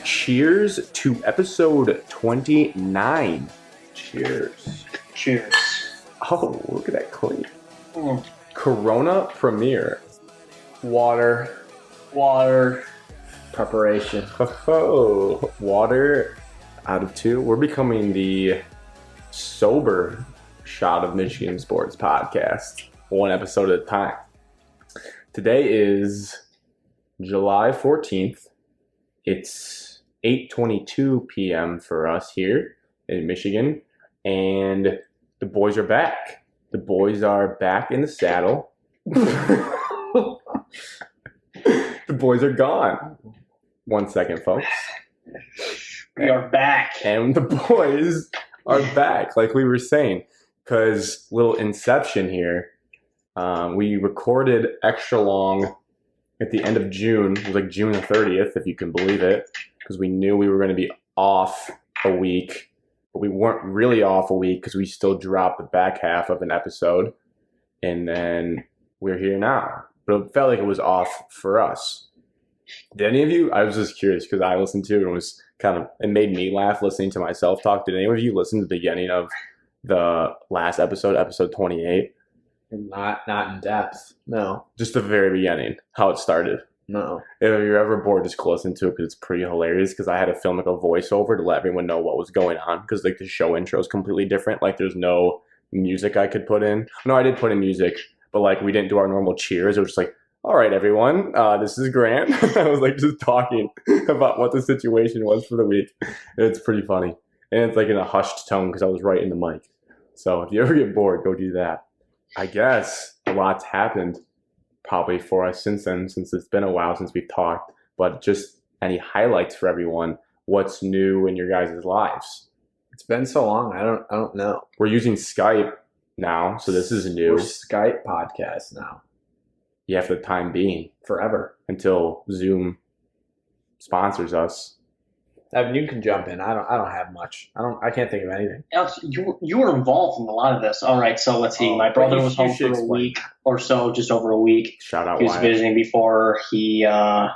Cheers to episode 29. Cheers. Cheers. Oh, look at that clean. Mm. Corona Premier. Water. Preparation. Oh, water out of 2. We're becoming the sober shot of Michigan sports podcast, one episode at a time. Today is July 14th. It's 8:22 p.m. for us here in Michigan, and the boys are back. The boys are back in the saddle. The boys are gone. 1 second, folks. We are back. And the boys are back, like we were saying, because little inception here. We recorded extra long at the end of June. It was like June the 30th, if you can believe it, because we knew we were going to be off a week, but we weren't really off a week because we still dropped the back half of an episode, and then we're here now. But it felt like it was off for us. Did any of you? I was just curious because I listened to it and it made me laugh listening to myself talk. Did any of you listen to the beginning of the last episode, episode 28? Not in depth. No. Just the very beginning, how it started. No. If you're ever bored, just go listen to it because it's pretty hilarious. Because I had to film like a voiceover to let everyone know what was going on. Because like the show intro is completely different. Like there's no music I could put in. No, I did put in music, but like we didn't do our normal cheers. It was just like, all right, everyone, this is Grant. I was like just talking about what the situation was for the week. It's pretty funny, and it's like in a hushed tone because I was right in the mic. So if you ever get bored, go do that. I guess a lot's happened probably for us since then, since it's been a while since we've talked, but just any highlights for everyone. What's new in your guys' lives? It's been so long. I don't know. We're using Skype now, so this is new. We're Skype podcast now. Yeah, for the time being. Forever. Until Zoom sponsors us. Evan, you can jump in. I don't have much. I can't think of anything. Alex, you were involved in a lot of this. All right, so let's see. My brother was home for a week or so, just over a week. Shout out He was Wyatt. visiting before he had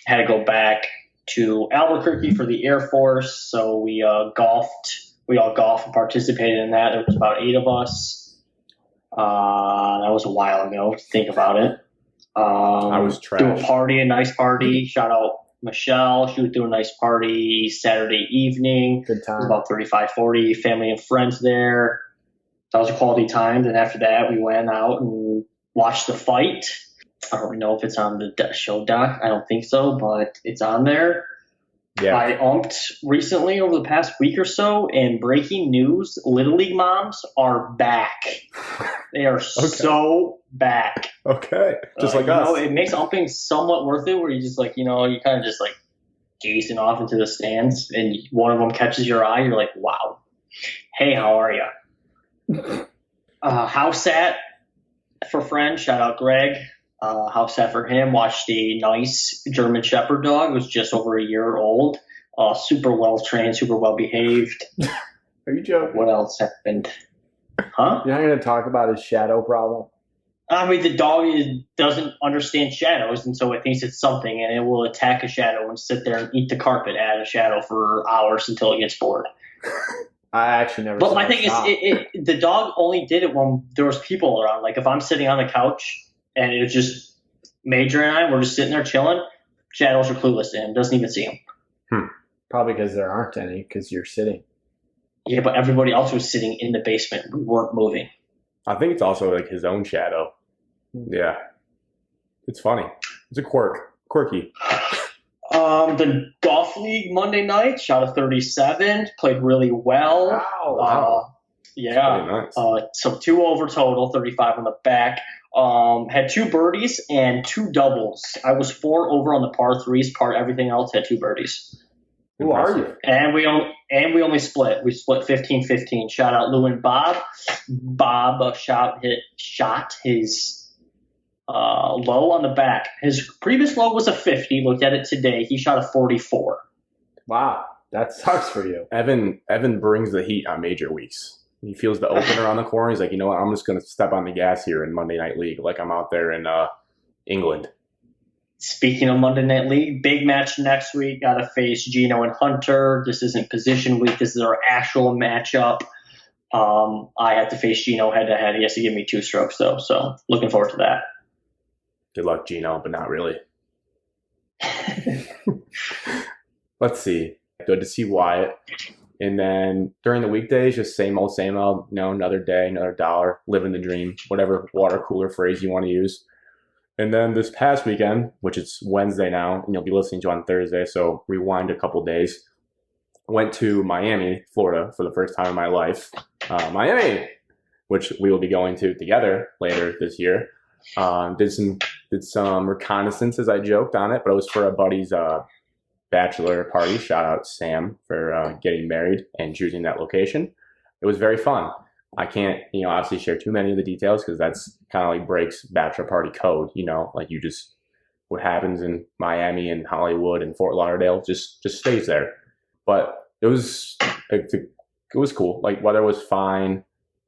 to go back to Albuquerque for the Air Force. So we golfed. We all golfed and participated in that. There was about 8 of us. That was a while ago. Think about it. I was trash. Do a nice party. Shout out Michelle. She was doing a nice party Saturday evening. Good It was time. about 35, 40 family and friends there. That was a quality time. Then after that, we went out and watched the fight. I don't know if it's on the show doc. I don't think so, but it's on there. Yeah. I umped recently over the past week or so, and breaking news, Little League moms are back. They are so back. Okay. Just like us. It makes umping somewhat worth it, where you just like, you kind of just like gazing off into the stands, and one of them catches your eye. You're like, wow. Hey, how are you? House sat for friends. Shout out Greg. House sat for him. Watched a nice German Shepherd dog. It was just over a year old. Super well trained, super well behaved. Are you joking? What else happened? Huh? You're not going to talk about his shadow problem? I mean, the dog doesn't understand shadows, and so it thinks it's something, and it will attack a shadow and sit there and eat the carpet at a shadow for hours until it gets bored. I actually never. But my thing is, the dog only did it when there was people around. Like if I'm sitting on the couch and it was just Major and I, we're just sitting there chilling. Shadows are clueless to him; doesn't even see him. Probably because there aren't any, because you're sitting. Yeah, but everybody else was sitting in the basement. We weren't moving. I think it's also like his own shadow. Yeah. It's funny. It's a quirk. Quirky. The golf league Monday night shot a 37. Played really well. Wow. Yeah. Nice. So 2 over total, 35 on the back. Had 2 birdies and 2 doubles. I was 4 over on the par 3s. Par everything else had 2 birdies. Who are you? And we only split. We split 15-15. Shout out Lou and Bob. Bob shot his low on the back. His previous low was a 50. Looked at it today. He shot a 44. Wow, that sucks for you. Evan brings the heat on major weeks. He feels the opener on the corner. He's like, you know what? I'm just going to step on the gas here in Monday Night League like I'm out there in England. Speaking of Monday Night League, big match next week. Got to face Gino and Hunter. This isn't position week. This is our actual matchup. I have to face Gino head to head. He has to give me 2 strokes though, so looking forward to that. Good luck, Gino, but not really. Let's see. Good to see Wyatt. And then during the weekdays, just same old, another day, another dollar, living the dream, whatever water cooler phrase you want to use. And then this past weekend, which is Wednesday now, and you'll be listening to on Thursday, so rewind a couple days, went to Miami, Florida for the first time in my life. Miami, which we will be going to together later this year. Did some reconnaissance, as I joked on it, but it was for a buddy's bachelor party. Shout out Sam for getting married and choosing that location. It was very fun. I can't, obviously share too many of the details because that's kind of like breaks bachelor party code, like you just, what happens in Miami and Hollywood and Fort Lauderdale just stays there. But it was cool. Like weather was fine.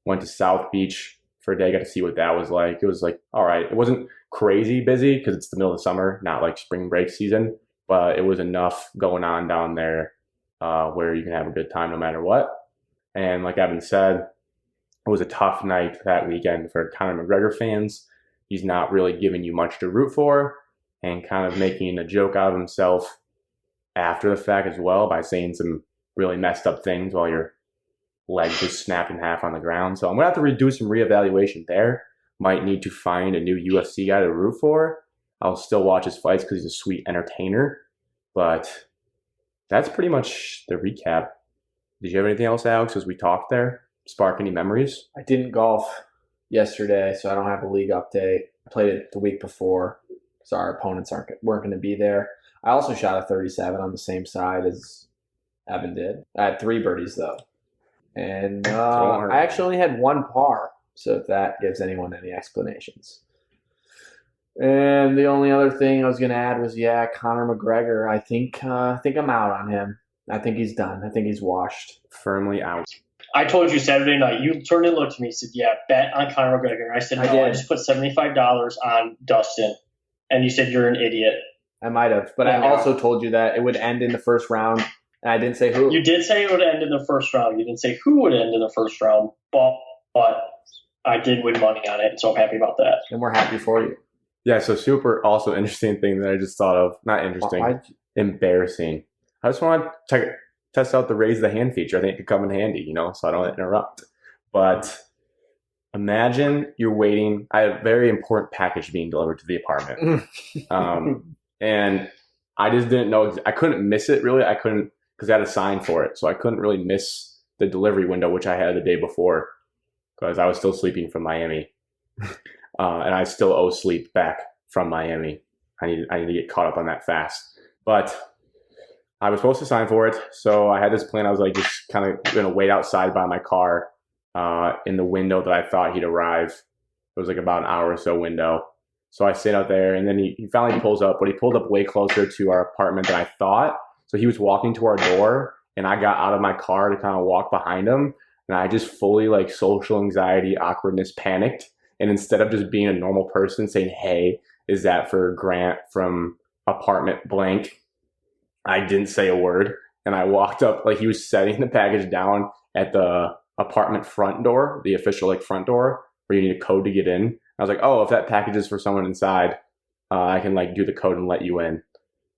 Went to South Beach for a day, got to see what that was like. It was like, all right. It wasn't crazy busy because it's the middle of the summer, not like spring break season, but it was enough going on down there where you can have a good time no matter what. And like Evan said, it was a tough night that weekend for Conor McGregor fans. He's not really giving you much to root for and kind of making a joke out of himself after the fact as well by saying some really messed up things while your leg just snapped in half on the ground. So I'm going to have to do some reevaluation there. Might need to find a new UFC guy to root for. I'll still watch his fights because he's a sweet entertainer. But that's pretty much the recap. Did you have anything else, Alex, as we talked there? Spark any memories? I didn't golf yesterday, so I don't have a league update. I played it the week before, so our opponents weren't going to be there. I also shot a 37 on the same side as Evan did. I had 3 birdies, though. And I actually only had 1 par, so if that gives anyone any explanations. And the only other thing I was going to add was, Conor McGregor. I think I'm out on him. I think he's done. I think he's washed. Firmly out. I told you Saturday night. You turned and looked at me and said, bet on Conor McGregor. I said, no, I just put $75 on Dustin. And you said you're an idiot. I might have. But I also told you that it would end in the first round. And I didn't say who. You did say it would end in the first round. You didn't say who would end in the first round. But I did win money on it, so I'm happy about that. And we're happy for you. Yeah, so super also interesting thing that I just thought of. Not interesting. Embarrassing. I just want to test out the raise the hand feature. I think it could come in handy, so I don't interrupt. But imagine you're waiting. I have a very important package being delivered to the apartment. And I just didn't know. I couldn't miss it, really. I couldn't, because I had a sign for it. So I couldn't really miss the delivery window, which I had the day before, because I was still sleeping from Miami. And I still owe sleep back from Miami. I need to get caught up on that fast. But I was supposed to sign for it, so I had this plan. I was like just kind of going to wait outside by my car in the window that I thought he'd arrive. It was like about an hour or so window. So I sit out there, and then he finally pulls up, but he pulled up way closer to our apartment than I thought. So he was walking to our door, and I got out of my car to kind of walk behind him, and I just fully like social anxiety, awkwardness, panicked. And instead of just being a normal person saying, hey, is that for Grant from apartment blank? I didn't say a word, and I walked up like he was setting the package down at the apartment front door, the official like front door where you need a code to get in. I was like, oh, if that package is for someone inside, I can like do the code and let you in.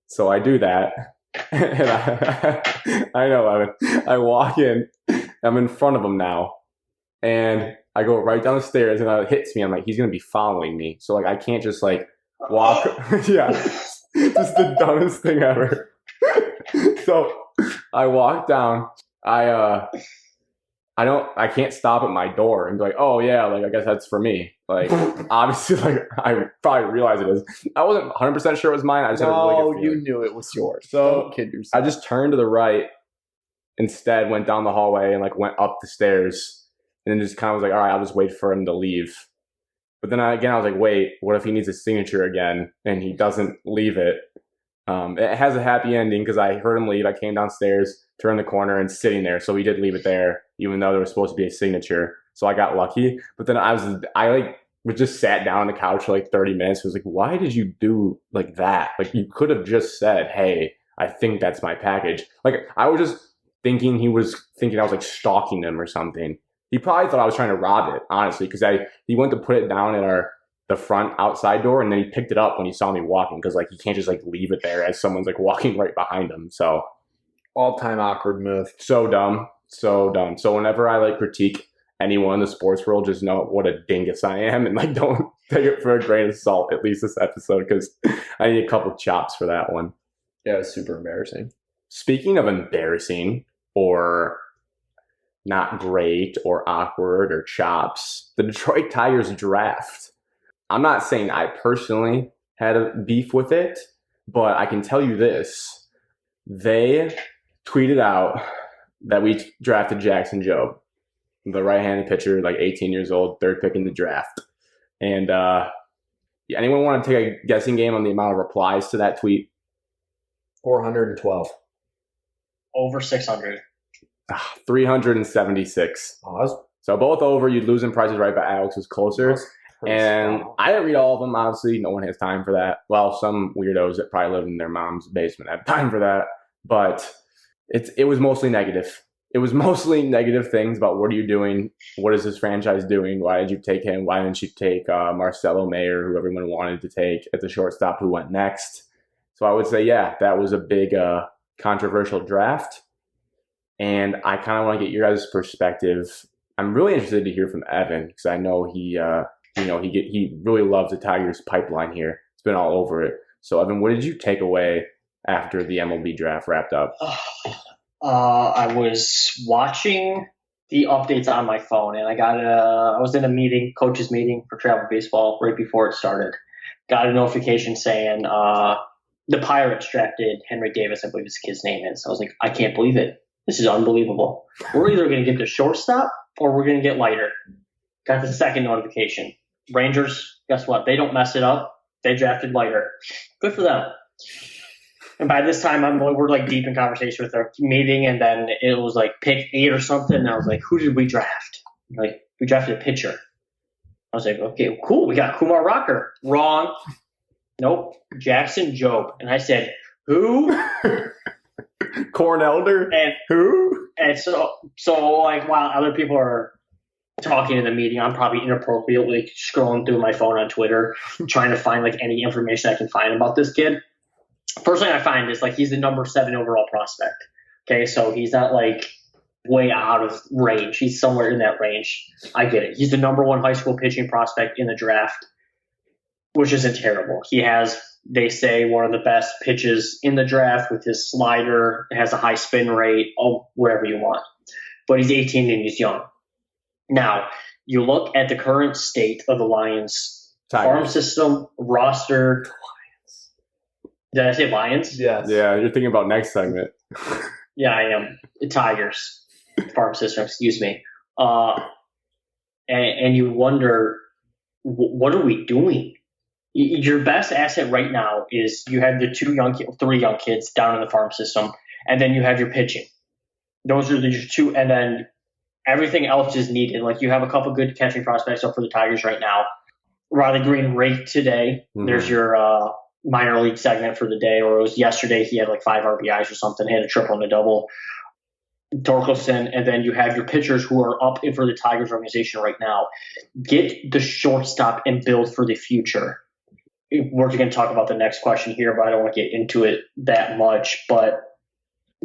So I do that, and I know, Evan. I walk in, I'm in front of him now, and I go right down the stairs, and it hits me. I'm like, he's gonna be following me, so like I can't just like walk. Yeah, just the dumbest thing ever. So I walk down. I can't stop at my door and be like, oh yeah, like I guess that's for me. Like obviously, like I probably realize it is. I wasn't 100% sure it was mine. I just had a really good feeling. You knew it was yours. So don't kid yourself. I just turned to the right. Instead, went down the hallway and like went up the stairs, and then just kind of was like, all right, I'll just wait for him to leave. But then I was like, wait, what if he needs a signature again and he doesn't leave it? It has a happy ending because I heard him leave. I came downstairs, turned the corner, and sitting there. So he did leave it there, even though there was supposed to be a signature. So I got lucky. But then I we just sat down on the couch for like 30 minutes. It was like, why did you do like that? Like, you could have just said, hey, I think that's my package. Like, I was just thinking he was thinking I was like stalking him or something. He probably thought I was trying to rob it, honestly, because he went to put it down at the front outside door, and then he picked it up when he saw me walking, because like he can't just like leave it there as someone's like walking right behind him. So All-time awkward move. so dumb. So whenever I like critique anyone in the sports world, just know what a dingus I am, and like don't take it for a grain of salt, at least this episode, because I need a couple chops for that one. Yeah, it was super embarrassing. Speaking of embarrassing or not great or awkward or chops, the Detroit Tigers draft. I'm not saying I personally had a beef with it, but I can tell you this. They tweeted out that we drafted Jackson Jobe, the right-handed pitcher, like 18 years old, third pick in the draft. And anyone want to take a guessing game on the amount of replies to that tweet? 412. Over 600. 376. Oh, So both over. You'd lose in Prices Right, but Alex was closer. And I didn't read all of them, obviously. No one has time for that. Well, some weirdos that probably live in their mom's basement have time for that. But it was mostly negative. It was mostly negative things about what are you doing? What is this franchise doing? Why did you take him? Why didn't you take Marcelo Mayer, who everyone wanted to take at the shortstop, who went next? So I would say, yeah, that was a big controversial draft. And I kind of want to get your guys' perspective. I'm really interested to hear from Evan, because I know he really loves the Tigers pipeline here. It's been all over it. So Evan, what did you take away after the MLB draft wrapped up? I was watching the updates on my phone, and I was in a meeting, coach's meeting for travel baseball right before it started. Got a notification saying the Pirates drafted Henry Davis, I believe his kid's name is. I was like, I can't believe it. This is unbelievable. We're either going to get the shortstop or we're going to get Leiter. Got the second notification. Rangers, guess what? They don't mess it up. They drafted Leiter. Good for them. And by this time, we're like deep in conversation with our meeting, and then it was like pick 8 or something. And I was like, who did we draft? Like, we drafted a pitcher. I was like, okay, cool. We got Kumar Rocker. Wrong. Nope. Jackson Jobe. And I said, who? Corn Elder? And who? And so like while other people are talking in the meeting, I'm probably inappropriately scrolling through my phone on Twitter, trying to find like any information I can find about this kid. First thing I find is like he's the number 7 overall prospect. Okay, so he's not like way out of range. He's somewhere in that range. I get it. He's the number 1 high school pitching prospect in the draft, which isn't terrible. He has, they say, one of the best pitches in the draft with his slider. It has a high spin rate, wherever you want. But he's 18 and he's young. Now, you look at the current state of the Lions farm system, roster. Did I say Lions? Yes. Yeah, you're thinking about next segment. Yeah, I am. The Tigers farm system, excuse me. And you wonder, what are we doing? Your best asset right now is you have the 3 young kids down in the farm system, and then you have your pitching. Those are your 2, and then everything else is needed. Like you have a couple good catching prospects up for the Tigers right now. Riley Green raked today. Mm-hmm. There's your minor league segment for the day, or it was yesterday. He had like 5 RBIs or something. He had a triple and a double. Torkelson, and then you have your pitchers who are up for the Tigers organization right now. Get the shortstop and build for the future. We're going to talk about the next question here, but I don't want to get into it that much. But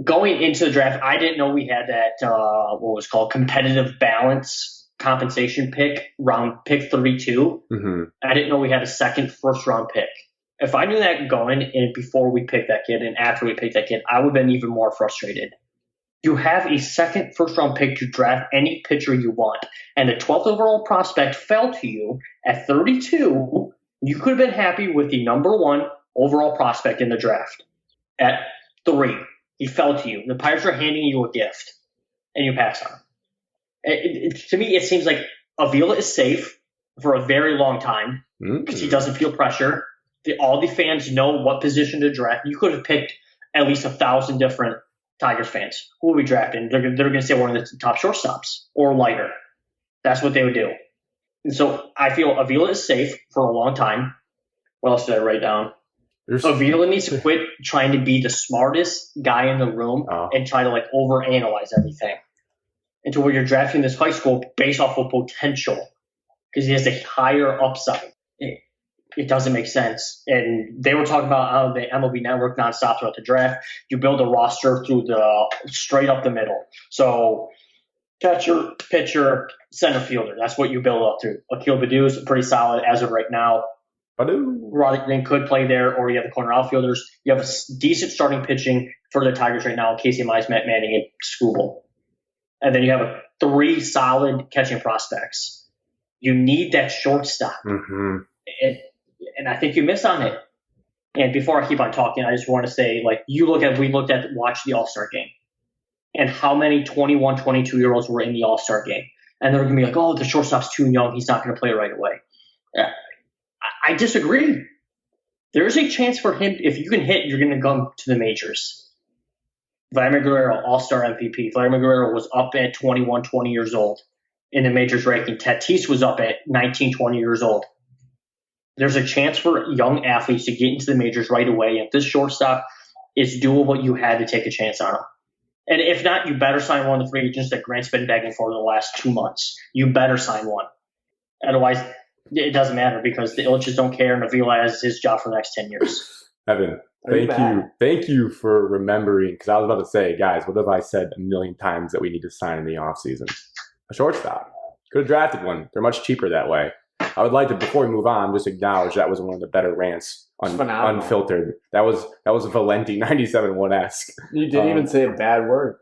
going into the draft, I didn't know we had that what was called competitive balance compensation pick, round pick 32. Mm-hmm. I didn't know we had a second first-round pick. If I knew that going in before we picked that kid and after we picked that kid, I would have been even more frustrated. You have a second first-round pick to draft any pitcher you want, and the 12th overall prospect fell to you at 32. You could have been happy with the number 1 overall prospect in the draft at 3. He fell to you. The Pirates are handing you a gift, and you pass on. To me, it seems like Avila is safe for a very long time because he doesn't feel pressure. All the fans know what position to draft. You could have picked at least 1,000 different Tigers fans. Who will we draft in? They're going to say one of the top shortstops or Leiter. That's what they would do. And so I feel Avila is safe for a long time. What else did I write down? Avila needs to quit trying to be the smartest guy in the room and try to overanalyze everything into where you're drafting this high school based off of potential because he has a higher upside. It doesn't make sense. And they were talking about how the MLB Network nonstop throughout the draft. You build a roster through the straight up the middle. So catcher, pitcher, center fielder. That's what you build up to. Akil Baddoo is pretty solid as of right now. Roderick Green could play there, or you have the corner outfielders. You have a decent starting pitching for the Tigers right now. Casey Mize, Matt Manning, and Skubal. And then you have 3 solid catching prospects. You need that shortstop. Mm-hmm. And I think you miss on it. And before I keep on talking, I just want to say, watch the All-Star game. And how many 21, 22-year-olds were in the All-Star game. And they're going to be like, oh, the shortstop's too young. He's not going to play right away. I disagree. There is a chance for him. If you can hit, you're going to come to the majors. Vladimir Guerrero, All-Star MVP. Vladimir Guerrero was up at 21, 20 years old in the majors ranking. Tatis was up at 19, 20 years old. There's a chance for young athletes to get into the majors right away. If this shortstop is doable, you had to take a chance on him. And if not, you better sign one of the free agents that Grant's been begging for the last 2 months. You better sign one. Otherwise, it doesn't matter because the Illiches don't care and Avila has his job for the next 10 years. Evan, thank you for remembering, because I was about to say, guys, what have I said a million times that we need to sign in the offseason? A shortstop. Could have drafted one. They're much cheaper that way. I would like to, before we move on, just acknowledge that was one of the better rants, unfiltered. That was Valenti 97-1-esque. You didn't even say a bad word.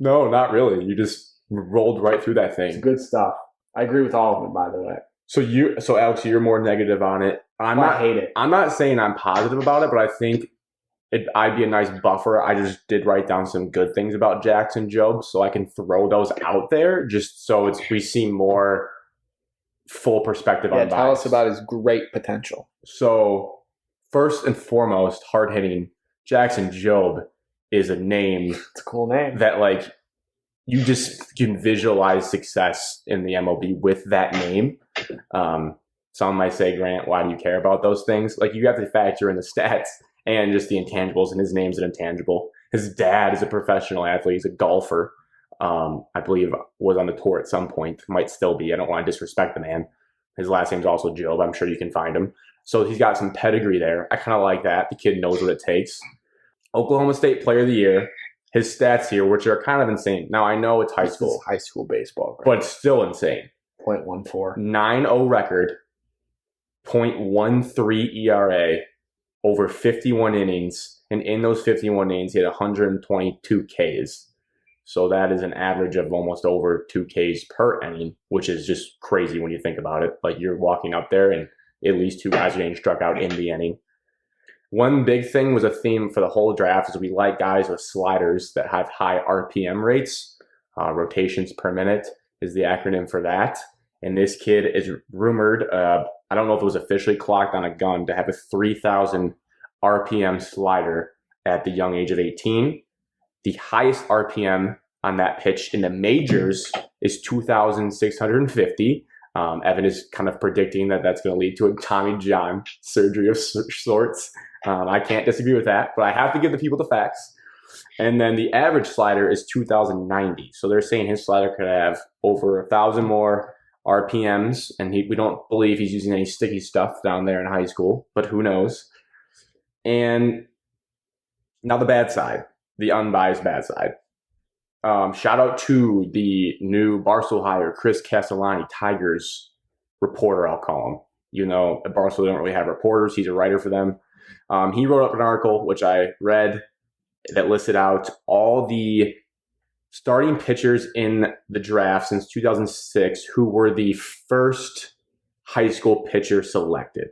No, not really. You just rolled right through that thing. It's good stuff. I agree with all of it, by the way. So Alex, you're more negative on it. I hate it. I'm not saying I'm positive about it, but I think I'd be a nice buffer. I just did write down some good things about Jackson Jobe, so I can throw those out there just so we see more full perspective on bias. Tell us about his great potential. So first and foremost, hard-hitting, Jackson Jobe is a name. It's a cool name. That you just can visualize success in the MLB with that name. Some might say, Grant, why do you care about those things? You have to factor in the stats and just the intangibles, and his name's an intangible. His dad is a professional athlete. He's a golfer. I believe was on the tour at some point. Might still be. I don't want to disrespect the man. His last name's also Jobe. I'm sure you can find him. So he's got some pedigree there. I kind of like that. The kid knows what it takes. Oklahoma State Player of the Year. His stats here, which are kind of insane. Now, I know it's high school. This is high school baseball. Right? But it's still insane. 0.14. 9-0 record. 0.13 ERA. Over 51 innings. And in those 51 innings, he had 122 Ks. So that is an average of almost over 2 Ks per inning, which is just crazy when you think about it. You're walking up there and at least 2 guys are getting struck out in the inning. One big thing was a theme for the whole draft is we like guys with sliders that have high RPM rates. Rotations per minute is the acronym for that. And this kid is rumored, I don't know if it was officially clocked on a gun, to have a 3,000 RPM slider at the young age of 18. The highest RPM on that pitch in the majors is 2,650. Evan is kind of predicting that that's going to lead to a Tommy John surgery of sorts. I can't disagree with that, but I have to give the people the facts. And then the average slider is 2,090. So they're saying his slider could have over 1,000 more RPMs, and we don't believe he's using any sticky stuff down there in high school, but who knows? And now the bad side. The unbiased bad side. Shout out to the new Barstool hire, Chris Castellani, Tigers reporter, I'll call him. At Barstool they don't really have reporters. He's a writer for them. He wrote up an article, which I read, that listed out all the starting pitchers in the draft since 2006 who were the first high school pitcher selected.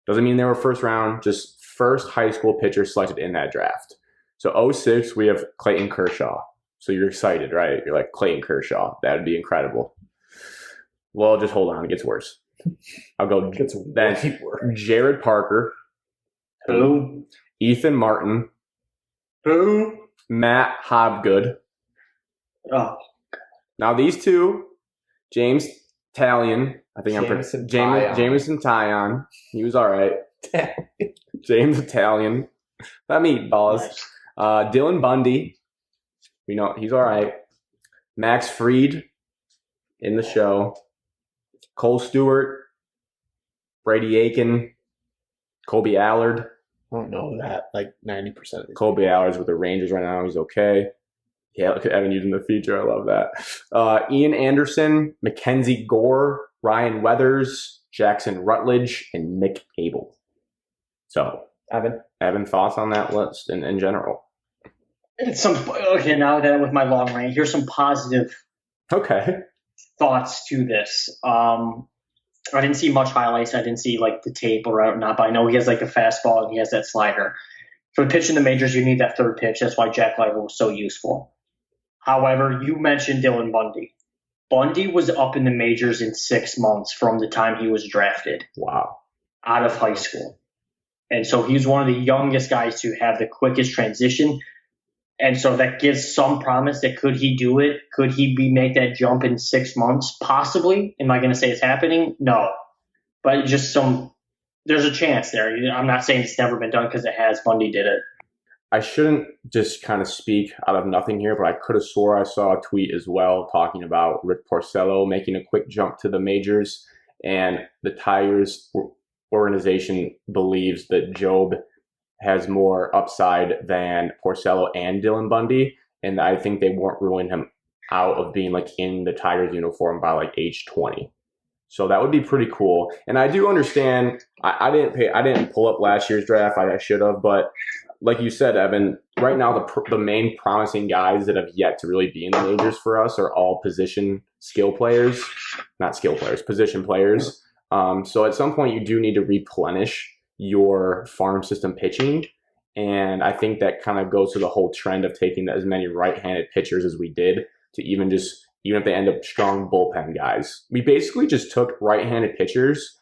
Doesn't mean they were first round, just first high school pitcher selected in that draft. So 06, we have Clayton Kershaw. So you're excited, right? You're like, Clayton Kershaw. That would be incredible. Well, just hold on. It gets worse. I'll go. It gets then worse. Jared Parker. Who? Ethan Martin. Who? Matt Hobgood. Oh. Now these two, James, Italian. I think Jamison Jamison Tyon. He was all right. James Italian. That meatballs. Nice. Dylan Bundy. We know he's all right. Max Fried in the show. Cole Stewart. Brady Aiken. Kobe Allard. I don't know that. Like 90% of these. Kobe Allard's with the Rangers right now. He's okay. Yeah, look at Evan using the feature. I love that. Ian Anderson, Mackenzie Gore, Ryan Weathers, Jackson Rutledge, and Nick Abel. So, Evan, thoughts on that list in general? Okay, now that with my long range, here's some positive thoughts to this. I didn't see much highlights. I didn't see like the tape or whatnot, but I know he has like a fastball and he has that slider. For the pitch in the majors, you need that third pitch. That's why Jack Leiter was so useful. However, you mentioned Dylan Bundy. Bundy was up in the majors in 6 months from the time he was drafted. Wow. Out of high school. And so he's one of the youngest guys to have the quickest transition. And so that gives some promise that could he do it? Could he make that jump in 6 months? Possibly. Am I going to say it's happening? No. But just there's a chance there. I'm not saying it's never been done because it has. Bundy did it. I shouldn't just kind of speak out of nothing here, but I could have swore I saw a tweet as well talking about Rick Porcello making a quick jump to the majors. And the Tigers organization believes that Jobe has more upside than Porcello and Dylan Bundy. And I think they weren't ruling him out of being like in the Tigers uniform by like age 20. So that would be pretty cool. And I do understand, I didn't pull up last year's draft. I should have, but like you said, Evan, right now the main promising guys that have yet to really be in the majors for us are all position players. So at some point you do need to replenish your farm system pitching. And I think that kind of goes to the whole trend of taking as many right-handed pitchers as we did to even if they end up strong bullpen guys. We basically just took right-handed pitchers,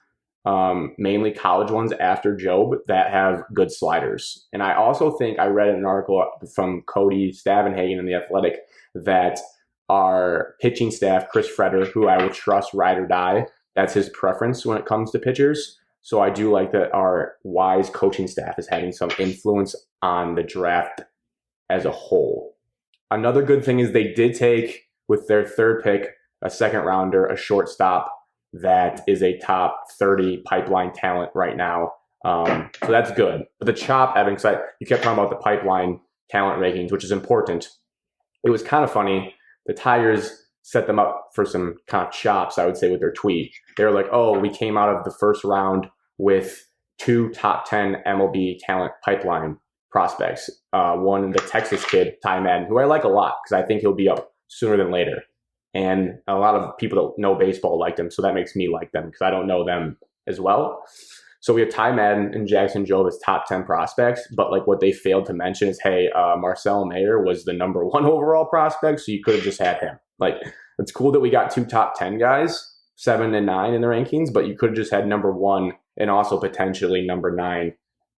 mainly college ones after Jobe, that have good sliders. And I also think I read an article from Cody Stavenhagen in The Athletic that our pitching staff, Chris Freder, who I will trust ride or die, that's his preference when it comes to pitchers. So I do like that our wise coaching staff is having some influence on the draft as a whole. Another good thing is they did take, with their third pick, a second rounder, a shortstop that is a top 30 pipeline talent right now. So that's good. But the chop, Evan, because you kept talking about the pipeline talent rankings, which is important. It was kind of funny. The Tigers set them up for some kind of chops, I would say, with their tweet. They were like, oh, we came out of the first round with 2 top 10 MLB talent pipeline prospects. One, the Texas kid, Ty Madden, who I like a lot because I think he'll be up sooner than later. And a lot of people that know baseball like them, so that makes me like them because I don't know them as well. So we have Ty Madden and Jackson Jobe as top 10 prospects, but like what they failed to mention is, hey, Marcel Mayer was the number 1 overall prospect, so you could have just had him. Like, it's cool that we got 2 top 10 guys, 7 and 9 in the rankings, but you could have just had number 1 and also potentially number 9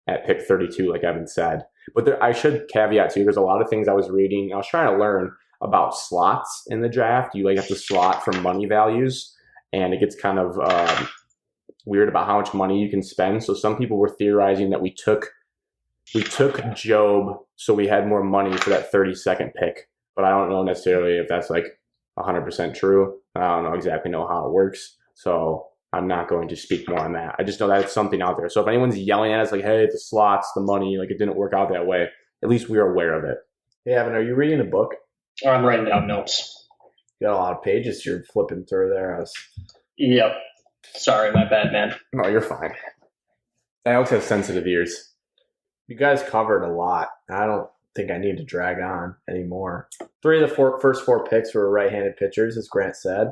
at pick 32, like Evan said. But I should caveat too, there's a lot of things I was reading. I was trying to learn about slots in the draft. You like have to slot from money values, and it gets kind of weird about how much money you can spend. So some people were theorizing that we took Jobe so we had more money for that 32nd pick. But I don't know necessarily if that's like 100% true. I don't exactly know how it works. So I'm not going to speak more on that. I just know that it's something out there. So if anyone's yelling at us like, hey, the slots, the money, like it didn't work out that way, at least we're aware of it. Hey, Evan, are you reading a book? I'm writing down notes. You got a lot of pages you're flipping through there. Yep. Sorry, my bad, man. No, you're fine. Alex has sensitive ears. You guys covered a lot. I don't think I need to drag on anymore. 3 of the first 4 picks were right-handed pitchers, as Grant said.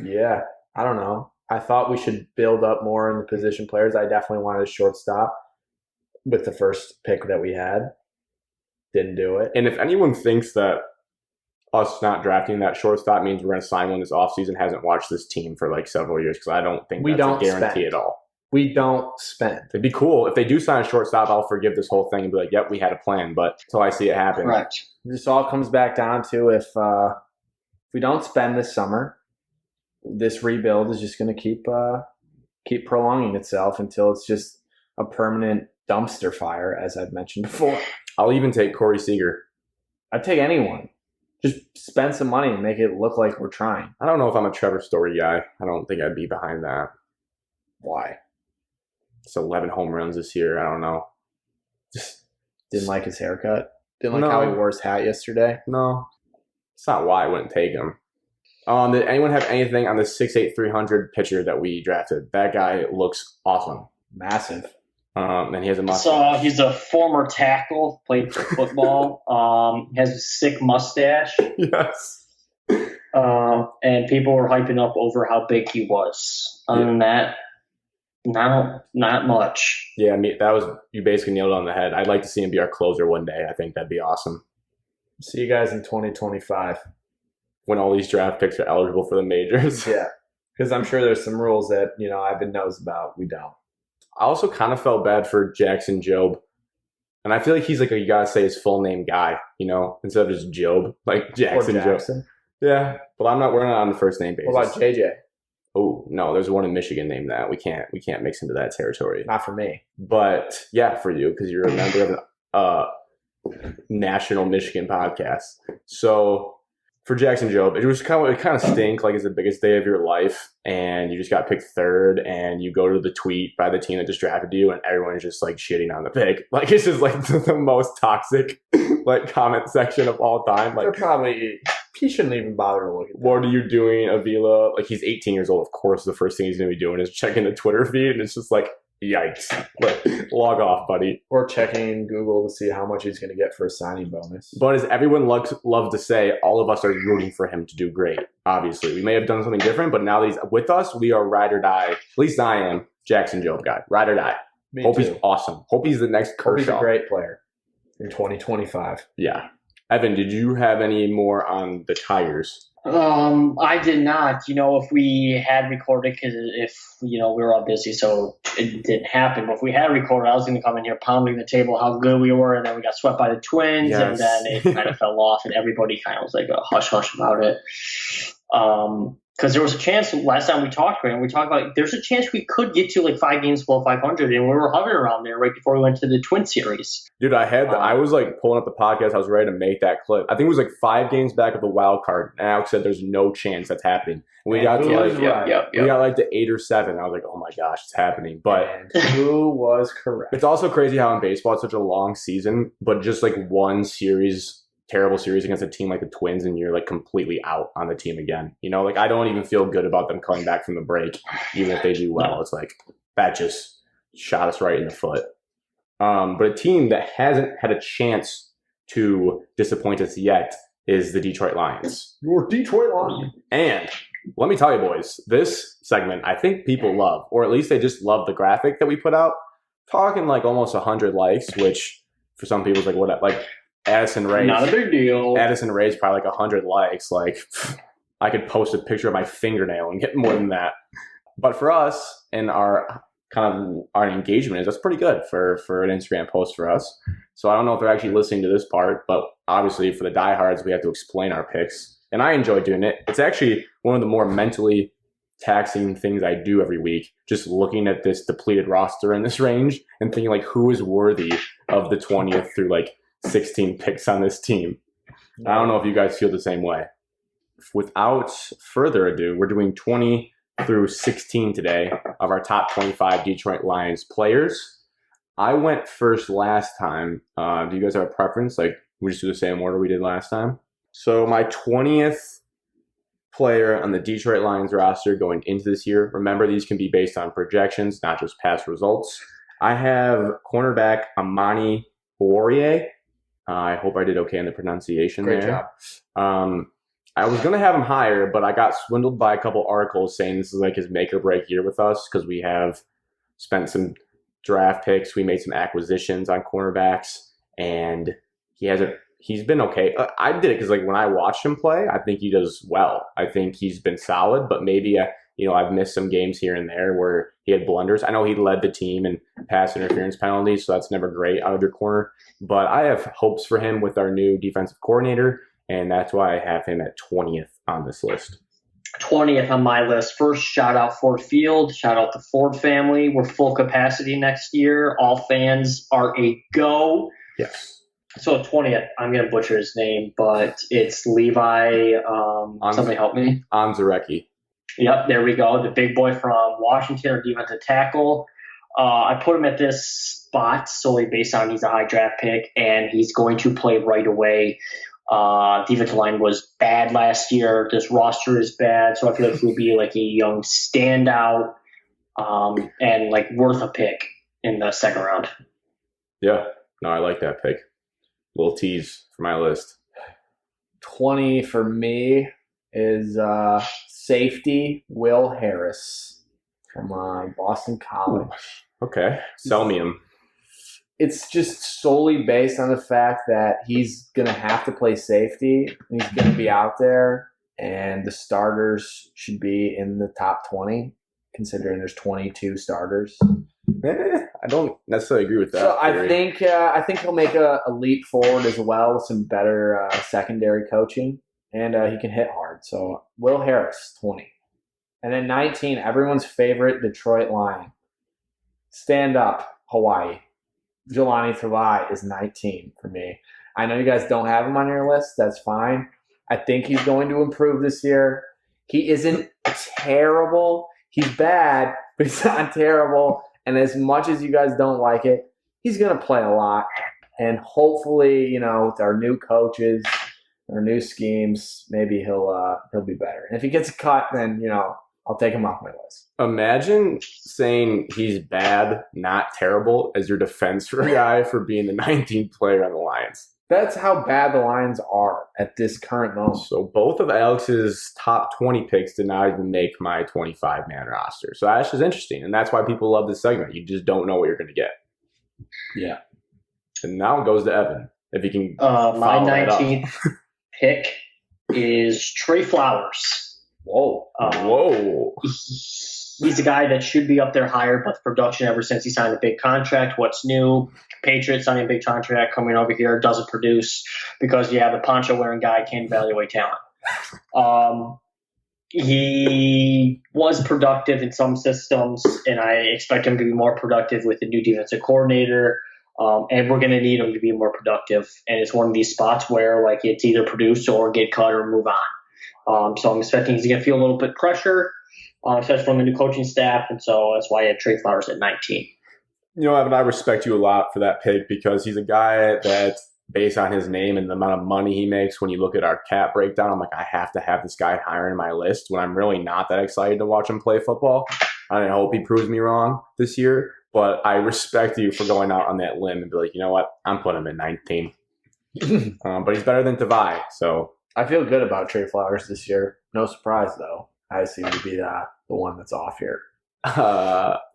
Yeah, I don't know. I thought we should build up more in the position players. I definitely wanted a shortstop with the first pick that we had. Didn't do it. And if anyone thinks that us not drafting that shortstop means we're going to sign one this offseason, hasn't watched this team for like several years, because I don't think that's a guarantee at all. We don't spend. It'd be cool. If they do sign a shortstop, I'll forgive this whole thing and be like, yep, we had a plan, but until I see it happen. Correct. This all comes back down to if we don't spend this summer, this rebuild is just going to keep prolonging itself until it's just a permanent dumpster fire, as I've mentioned before. I'll even take Corey Seager. I'd take anyone. Just spend some money and make it look like we're trying. I don't know if I'm a Trevor Story guy. I don't think I'd be behind that. Why? It's 11 home runs this year. I don't know. Just Didn't like his haircut. Didn't like No. how he wore his hat yesterday. no. It's not why I wouldn't take him. Did anyone have anything on the 6'8", 300 pitcher that we drafted? That guy looks awesome. Massive. And he has a So mustache. he's a former tackle, played football. Has a sick mustache, Yes. and people were hyping up over how big he was. Other than that, not much. Yeah, you basically nailed it on the head. I'd like to see him be our closer one day. I think that'd be awesome. See you guys in 2025. When all these draft picks are eligible for the majors. Yeah. Because I'm sure there's some rules that, Ivan knows about. We don't. I also kind of felt bad for Jackson Jobe. And I feel like he's like you gotta say his full name guy, instead of just Jobe, like Jackson Or Jobe. Jackson. Yeah, but we're not on the first name basis. What about JJ? Oh no, there's one in Michigan named that. We can't mix into that territory. Not for me. But yeah, for you because you're a member of a national Michigan podcast. So for Jackson Jobe, it kind of stink like it's the biggest day of your life, and you just got picked third, and you go to the tweet by the team that just drafted you, and everyone's just like shitting on the pick. Like it's just like the most toxic like comment section of all time. Like He shouldn't even bother to look at that. what are you doing, Avila? Like he's 18 years old. Of course, the first thing he's going to be doing is checking the Twitter feed, and it's just like, yikes! Like, log off, buddy. Or checking Google to see how much he's going to get for a signing bonus. But as everyone loves to say, all of us are rooting for him to do great. Obviously, we may have done something different, but now that he's with us, we are ride or die. At least I am Jackson Jobe guy. Ride or die. Me Hope too. he's awesome. Hope he's the next Hope he's a Kershaw. great player in 2025. Yeah. Evan, did you have any more on the Tigers? I did not. If we had recorded, because we were all busy, so it didn't happen. But if we had recorded, I was going to come in here pounding the table how good we were, and then we got swept by the Twins, Yes. and then it kind of fell off, and everybody kind of was like a hush hush about it. Because there was a chance last time we talked, and we talked about there's a chance we could get to like 5 games below 500, and we were hovering around there right before we went to the Twin Series. Dude, I was like pulling up the podcast. I was ready to make that clip. I think it was like 5 games back of the wild card. And Alex said there's no chance that's happening. And we got to like we got like to 8 or 7. I was like, oh my gosh, it's happening. But And who was correct? it's also crazy how in baseball it's such a long season, but just like one terrible series against a team like the Twins, and you're like completely out on the team again. Like I don't even feel good about them coming back from the break, even if they do well. It's like that just shot us right in the foot. But a team that hasn't had a chance to disappoint us yet is the Detroit Lions. Your Detroit Lions. And let me tell you, boys, this segment I think people love, or at least they just love the graphic that we put out. Talking like almost 100 likes, which for some people is like what, like Addison Rae's. Not a big deal. Addison Rae's probably like 100 likes. Like I could post a picture of my fingernail and get more than that. But for us and our engagement that's pretty good for an Instagram post for us. So I don't know if they're actually listening to this part, but obviously for the diehards, we have to explain our picks. And I enjoy doing it. It's actually one of the more mentally taxing things I do every week, just looking at this depleted roster in this range and thinking like who is worthy of the 20th through like 16 picks on this team. I don't know if you guys feel the same way. Without further ado, we're doing 20 through 16 today of our top 25 Detroit Lions players. I went first last time. Do you guys have a preference? Like we just do the same order we did last time? So my 20th player on the Detroit Lions roster going into this year. Remember, these can be based on projections, not just past results. I have cornerback Amani Oruwariye. I hope I did okay in the pronunciation Great there. job. I was going to have him higher, but I got swindled by a couple articles saying this is like his make or break year with us because we have spent some draft picks. We made some acquisitions on cornerbacks, and he's been okay. I did it because like when I watched him play, I think he does well. I think he's been solid, but maybe I've missed some games here and there where he had blunders. I know he led the team in pass interference penalties, so that's never great out of your corner. But I have hopes for him with our new defensive coordinator, and that's why I have him at 20th on this list. 20th on my list. First, shout out Ford Field. Shout out the Ford family. We're full capacity next year. All fans are a go. Yes. So 20th, I'm going to butcher his name, but it's Levi. Somebody help me. Onzarecki. Yep, there we go. The big boy from Washington, or defensive tackle. I put him at this spot solely based on he's a high draft pick, and he's going to play right away. Defensive line was bad last year. This roster is bad, so I feel like he'll be like a young standout and like worth a pick in the second round. Yeah. No, I like that pick. Little tease for my list. 20 for me is safety Will Harris from Boston College. Okay. Sell me him. It's just solely based on the fact that he's going to have to play safety. He's going to be out there, and the starters should be in the top 20, considering there's 22 starters. I don't necessarily agree with that. So I think he'll make a leap forward as well with some better secondary coaching, and he can hit hard. So Will Harris, 20. And then 19, everyone's favorite Detroit Lion. Stand up, Hawaii. Jelani Tavai is 19 for me. I know you guys don't have him on your list. That's fine. I think he's going to improve this year. He isn't terrible. He's bad, but he's not terrible. And as much as you guys don't like it, he's going to play a lot. And hopefully, with our new coaches, our new schemes, maybe he'll be better. And if he gets a cut, then, I'll take him off my list. Imagine saying he's bad, not terrible, as your defense for a guy for being the 19th player on the Lions. That's how bad the Lions are at this current moment. So both of Alex's top 20 picks did not even make my 25-man roster. So that's just interesting, and that's why people love this segment. You just don't know what you're going to get. Yeah. And now it goes to Evan, if he can my 19th pick is Trey Flowers. Whoa. Whoa. He's a guy that should be up there higher, but the production ever since he signed a big contract, what's new? Patriots signing a big contract, coming over here, doesn't produce because you have a poncho-wearing guy can't evaluate talent. He was productive in some systems, and I expect him to be more productive with the new defensive coordinator. And we're going to need him to be more productive. And it's one of these spots where like it's either produce or get cut or move on. So I'm expecting he's going to feel a little bit pressure, especially from the new coaching staff. And so that's why I had Trey Flowers at 19. Evan, I respect you a lot for that pick because he's a guy that, based on his name and the amount of money he makes, when you look at our cap breakdown, I'm like, I have to have this guy higher in my list when I'm really not that excited to watch him play football. I hope he proves me wrong this year, but I respect you for going out on that limb and be like, you know what, I'm putting him at 19. But he's better than Tavai, so. I feel good about Trey Flowers this year. No surprise, though. I seem to be the one that's off here.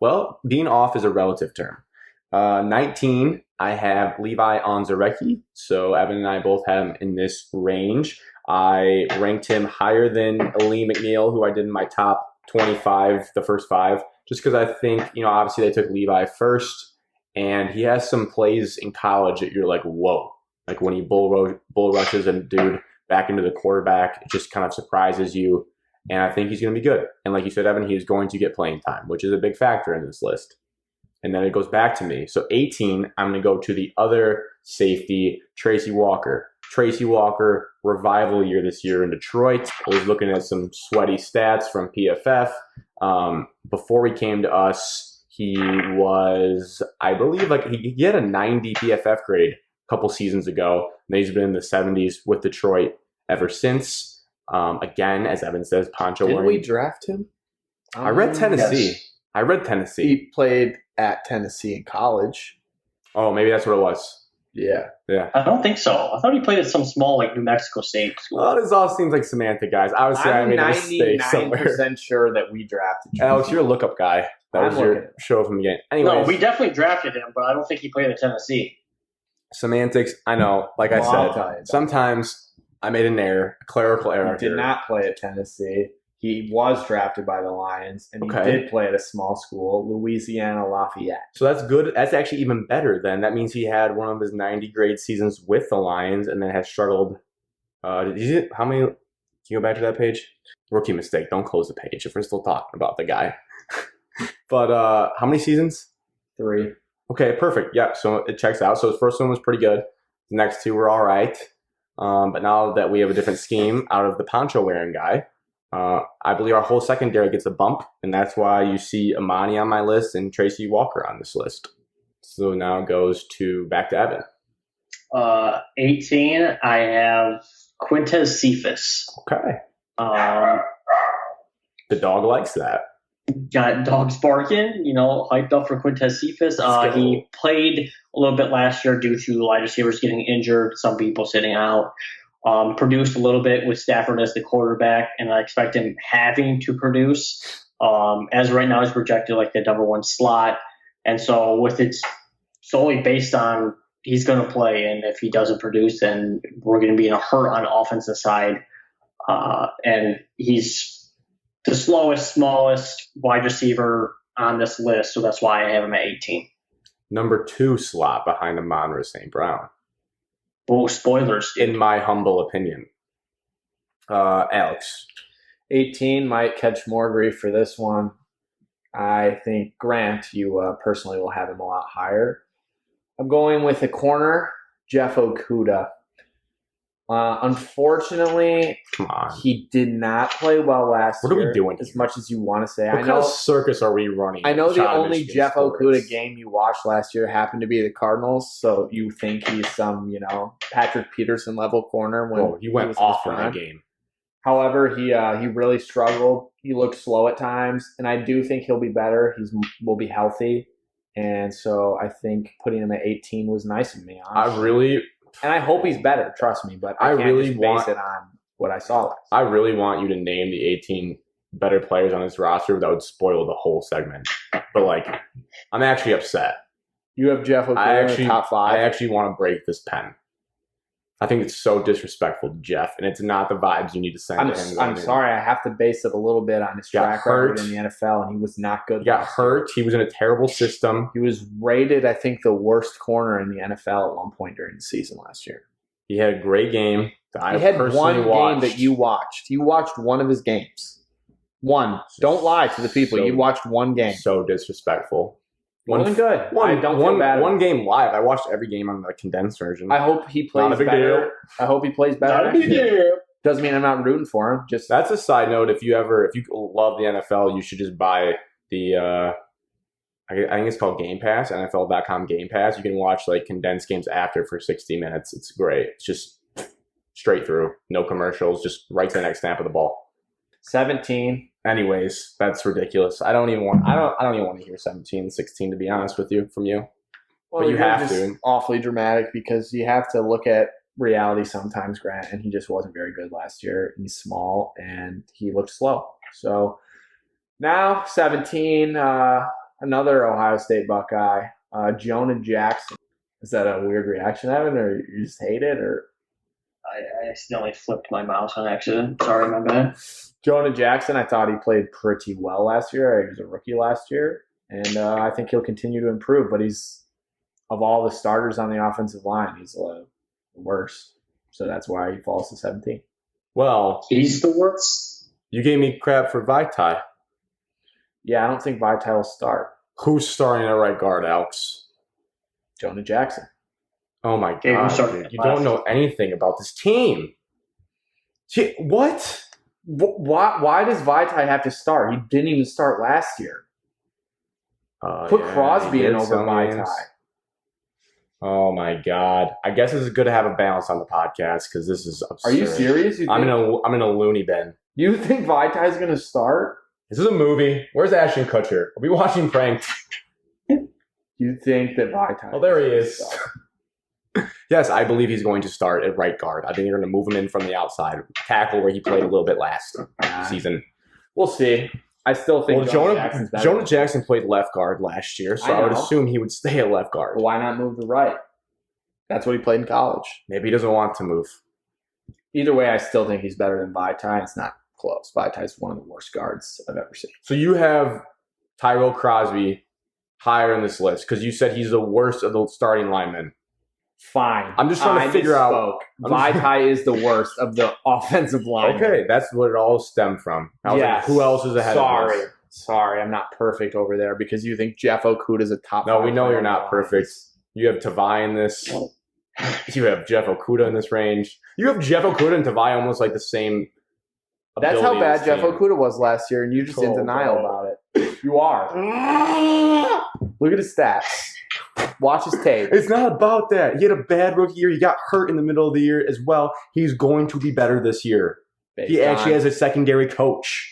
Well, being off is a relative term. 19, I have Levi Onzarecki. So Evan and I both have him in this range. I ranked him higher than Ali McNeil, who I did in my top 25, the first 5, just because I think, obviously they took Levi first, and he has some plays in college that you're like, whoa. Like when he bull rushes a dude back into the quarterback, it just kind of surprises you. And I think he's going to be good. And like you said, Evan, he is going to get playing time, which is a big factor in this list. And then it goes back to me. So 18, I'm going to go to the other safety, Tracy Walker. Tracy Walker, revival year this year in Detroit. I was looking at some sweaty stats from PFF. Before he came to us, he was, I believe, like he had a 90 PFF grade a couple seasons ago. And he's been in the 70s with Detroit ever since. Again, as Evan says, Poncho. Didn't we draft him? I read Tennessee. Yes. I read Tennessee. He played at Tennessee in college. Oh, maybe that's what it was. Yeah. I don't think so. I thought he played at some small like New Mexico State school. Well, this all seems like semantic, guys. Obviously, I made a mistake somewhere. 99% sure that we drafted you. Alex, you're a lookup guy. That was your show from the game. Anyways, No, we definitely drafted him, but I don't think he played at Tennessee. Semantics. I know. Like I I'll tell said, you that. sometimes I made an error, a clerical error. He did not play at Tennessee. He was drafted by the Lions, and he did play at a small school, Louisiana Lafayette. So that's good. That's actually even better then. That means he had one of his 90 grade seasons with the Lions and then has struggled. How many you go back to that page? Rookie mistake. Don't close the page if we're still talking about the guy. But how many seasons? 3. Okay, perfect. Yeah, so it checks out. So his first one was pretty good. The next 2 were all right. But now that we have a different scheme out of the poncho wearing guy, I believe our whole secondary gets a bump, and that's why you see Amani on my list and Tracy Walker on this list. So now it goes back to Evan. 18, I have Quintez Cephas. Okay. The dog likes that. Got dogs barking, hyped up for Quintez Cephas. He played a little bit last year due to wide receivers getting injured, some people sitting out. Produced a little bit with Stafford as the quarterback, and I expect him having to produce. As right now, he's projected like the number 1 slot. And so with it solely based on he's going to play, and if he doesn't produce, then we're going to be in a hurt on the offensive side. And he's the slowest, smallest wide receiver on this list, so that's why I have him at 18. Number 2 slot behind Amon-Ra St. Brown. Oh, spoilers. In my humble opinion. Alex. 18 might catch more grief for this one. I think, Grant, you personally will have him a lot higher. I'm going with a corner, Jeff Okudah. Unfortunately, Come on. he did not play well last year. What are we doing as here? much as you want to say? What kind of circus are we running? I know the Child only Michigan Jeff sports? Okudah game you watched last year happened to be the Cardinals, so you think he's some, Patrick Peterson level corner when Oh, he went was off in in the that front. game. However, he really struggled. He looked slow at times, and I do think he'll be better. Will be healthy, and so I think putting him at 18 was nice of me. Honestly. And I hope he's better. Trust me, but I can't really just want- base it on what I saw last. I really want you to name the 18 better players on this roster. That would spoil the whole segment. But, I'm actually upset. You have Jeff Okudah in the top 5. I actually want to break this pen. I think it's so disrespectful to Jeff, and it's not the vibes you need to send to him. I'm sorry. I have to base it a little bit on his track record in the NFL, and he was not good. He got hurt. He was in a terrible system. He was rated, I think, the worst corner in the NFL at one point during the season last year. He had a great game that I He had personally one watched. game that you watched. You watched one of his games. One. Don't lie to the people. You watched one game. So disrespectful. Good. I don't feel bad. One game live. I watched every game on the condensed version. I hope he plays Not a big better. deal. I hope he plays better. Not a big deal. Doesn't mean I'm not rooting for him. Just That's a side note. If you love the NFL, you should just buy the I think it's called Game Pass, NFL.com Game Pass. You can watch condensed games after for 60 minutes. It's great. It's just straight through, no commercials, just right to the next snap of the ball. 17. Anyways, that's ridiculous. I don't even want to hear 17, 16 to be honest with you from you. Well, But you you're have just to. Awfully dramatic because you have to look at reality sometimes, Grant, and he just wasn't very good last year. He's small and he looked slow. So now 17, another Ohio State Buckeye, Jonah Jackson. Is that a weird reaction, Evan, or you just hate it? Or I accidentally flipped my mouse on accident. Sorry, my bad. Jonah Jackson, I thought he played pretty well last year. He was a rookie last year, and I think he'll continue to improve. But he's, of all the starters on the offensive line, he's the worst. So that's why he falls to 17. Well, He's the worst. you gave me crap for Vitae. Yeah, I don't think Vitae will start. Who's starting at right guard, Alex? Jonah Jackson. Oh my Okay, who's god, starting dude. at You left? don't know anything about this team. What? Why does Vitae have to start? He didn't even start last year. Put Crosby he in did over some Vitae. games. Oh my god! I guess it's good to have a balance on the podcast because this is absurd. Are you serious? I'm in a loony bin. You think Vitae is going to start? This is a movie. Where's Ashton Kutcher? Are we watching Pranked? You think that Vitae? Oh, there he going to is. start? Yes, I believe he's going to start at right guard. I think they're going to move him in from the outside tackle where he played a little bit last season. We'll see. I still think Well, Jonah Jackson's better. Jonah Jackson played left guard last year, so I I would know. assume he would stay at left guard. Why not move to right? That's what he played in college. Maybe he doesn't want to move. Either way, I still think he's better than Vitae. It's not close. Vitae is one of the worst guards I've ever seen. So you have Tyrell Crosby higher in this list because you said he's the worst of the starting linemen. Fine. I'm just trying to figure out. Vaitai is the worst of the offensive line. Okay, that's what it all stemmed from. I was like, who else is ahead of us? Sorry, I'm not perfect over there because you think Jeff Okuda is a top. No, we know you're not perfect. You have Tavai in this. You have Jeff Okuda in this range. You have Jeff Okuda and Tavai almost like the same. That's how bad Jeff Okuda was last year, and you're just in denial about it. You are. Look at his stats. Watch his tape. It's not about that. He had a bad rookie year. He got hurt in the middle of the year as well. He's going to be better this year. He actually has a secondary coach.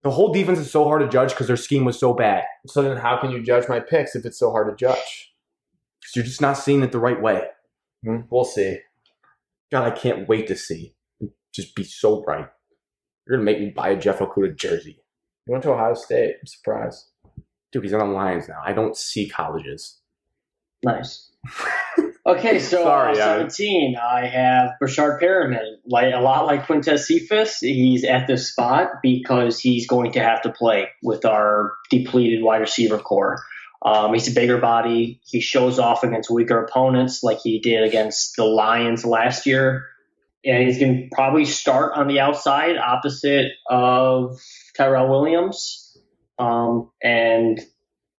The whole defense is so hard to judge because their scheme was so bad. So then how can you judge my picks if it's so hard to judge? Because you're just not seeing it the right way. We'll see. God, I can't wait to see. Just be so right. You're going to make me buy a Jeff Okuda jersey. He went to Ohio State. I'm surprised. Dude, he's on the Lions now. I don't see colleges. Nice. Okay, so 17, I have Brashard Perriman. A lot like Quintez Cephas, he's at this spot because he's going to have to play with our depleted wide receiver core. He's a bigger body. He shows off against weaker opponents like he did against the Lions last year. And he's going to probably start on the outside opposite of Tyrell Williams. And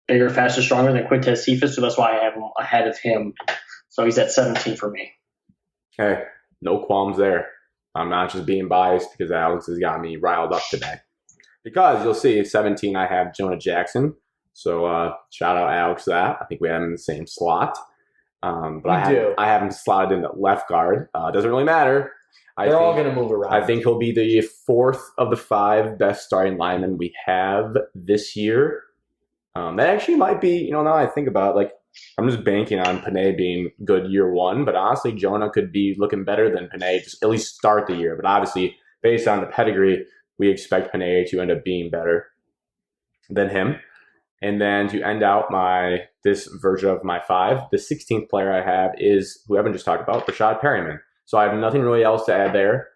bigger, faster, stronger than Quintez Cephas, so that's why I have him ahead of him. So he's at 17 for me. Okay, no qualms there. I'm not just being biased because Alex has got me riled up today. Because you'll see at 17 I have Jonah Jackson. So shout out Alex for that. I think we have him in the same slot. But I have him slotted in the left guard. Doesn't really matter. They're all going to move around. I think he'll be the fourth of the 5 best starting linemen we have this year. That actually might be, now I think about it, I'm just banking on Panay being good year 1, but honestly, Jonah could be looking better than Panay, just at least start the year. But obviously, based on the pedigree, we expect Panay to end up being better than him. And then to end out this version of my 5, the 16th player I have is who I haven't just talked about, Brashard Perriman. So I have nothing really else to add there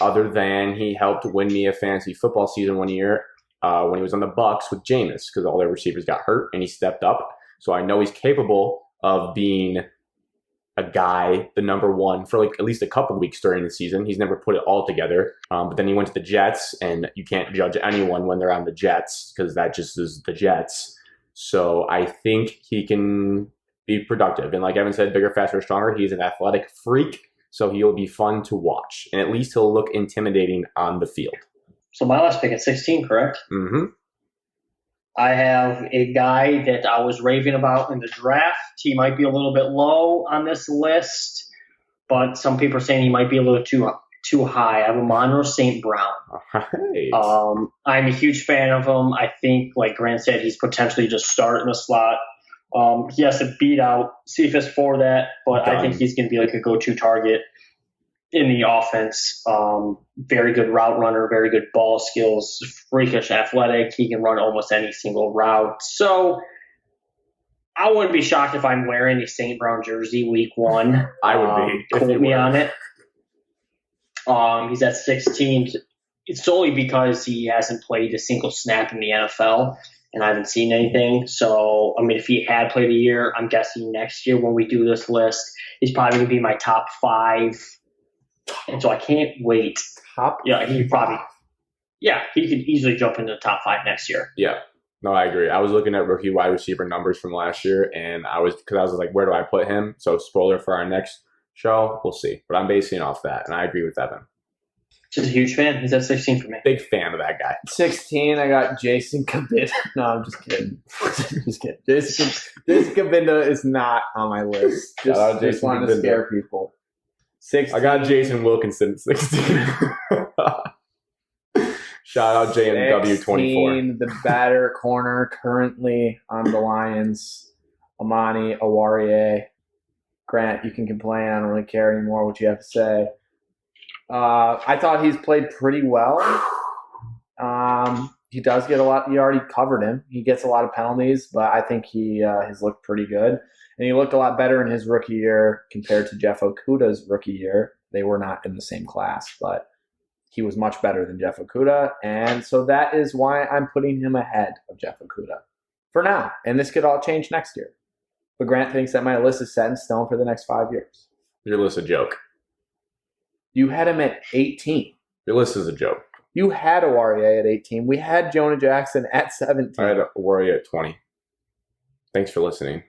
other than he helped win me a fantasy football season one year when he was on the Bucs with Jameis because all their receivers got hurt and he stepped up. So I know he's capable of being a guy, the number 1 for at least a couple weeks during the season. He's never put it all together. But then he went to the Jets, and you can't judge anyone when they're on the Jets because that just is the Jets. So I think he can be productive. And like Evan said, bigger, faster, stronger. He's an athletic freak, so he'll be fun to watch. And at least he'll look intimidating on the field. So my last pick at 16, correct? Mm-hmm. I have a guy that I was raving about in the draft. He might be a little bit low on this list, but some people are saying he might be a little too high. I have Monroe St. Brown. Right. I'm a huge fan of him. I think, like Grant said, he's potentially just starting the slot. He has to beat out Cephas for that, but I think he's going to be a go-to target in the offense. Very good route runner, very good ball skills, freakish athletic. He can run almost any single route. So I wouldn't be shocked if I'm wearing a St. Brown jersey week 1. I would be. Quote me on it. He's at 16. It's solely because he hasn't played a single snap in the NFL, and I haven't seen anything. So, if he had played a year, I'm guessing next year when we do this list, he's probably going to be my top 5. And so I can't wait. He could easily jump into the top 5 next year. Yeah. No, I agree. I was looking at rookie wide receiver numbers from last year, and I was like, where do I put him? So spoiler for our next show, we'll see. But I'm basing off that, and I agree with Evan. Just a huge fan. He's at 16 for me. Big fan of that guy. 16, I got Jason Cabinda. No, I'm just kidding. Just kidding. Jason Cabinda is not on my list. Just wanted to scare people. 16. I got Jason Wilkinson at 16. Shout out JMW24. The batter corner currently on the Lions, Amani Awarie. Grant, you can complain. I don't really care anymore what you have to say. I thought he's played pretty well. He does get a lot. You already covered him. He gets a lot of penalties, but I think he has looked pretty good. And he looked a lot better in his rookie year compared to Jeff Okuda's rookie year. They were not in the same class, but he was much better than Jeff Okuda. And so that is why I'm putting him ahead of Jeff Okuda for now. And this could all change next year. But Grant thinks that my list is set in stone for the next 5 years. Your list is a joke. You had him at 18. Your list is a joke. You had Awarie at 18. We had Jonah Jackson at 17. I had Warrior at 20. Thanks for listening.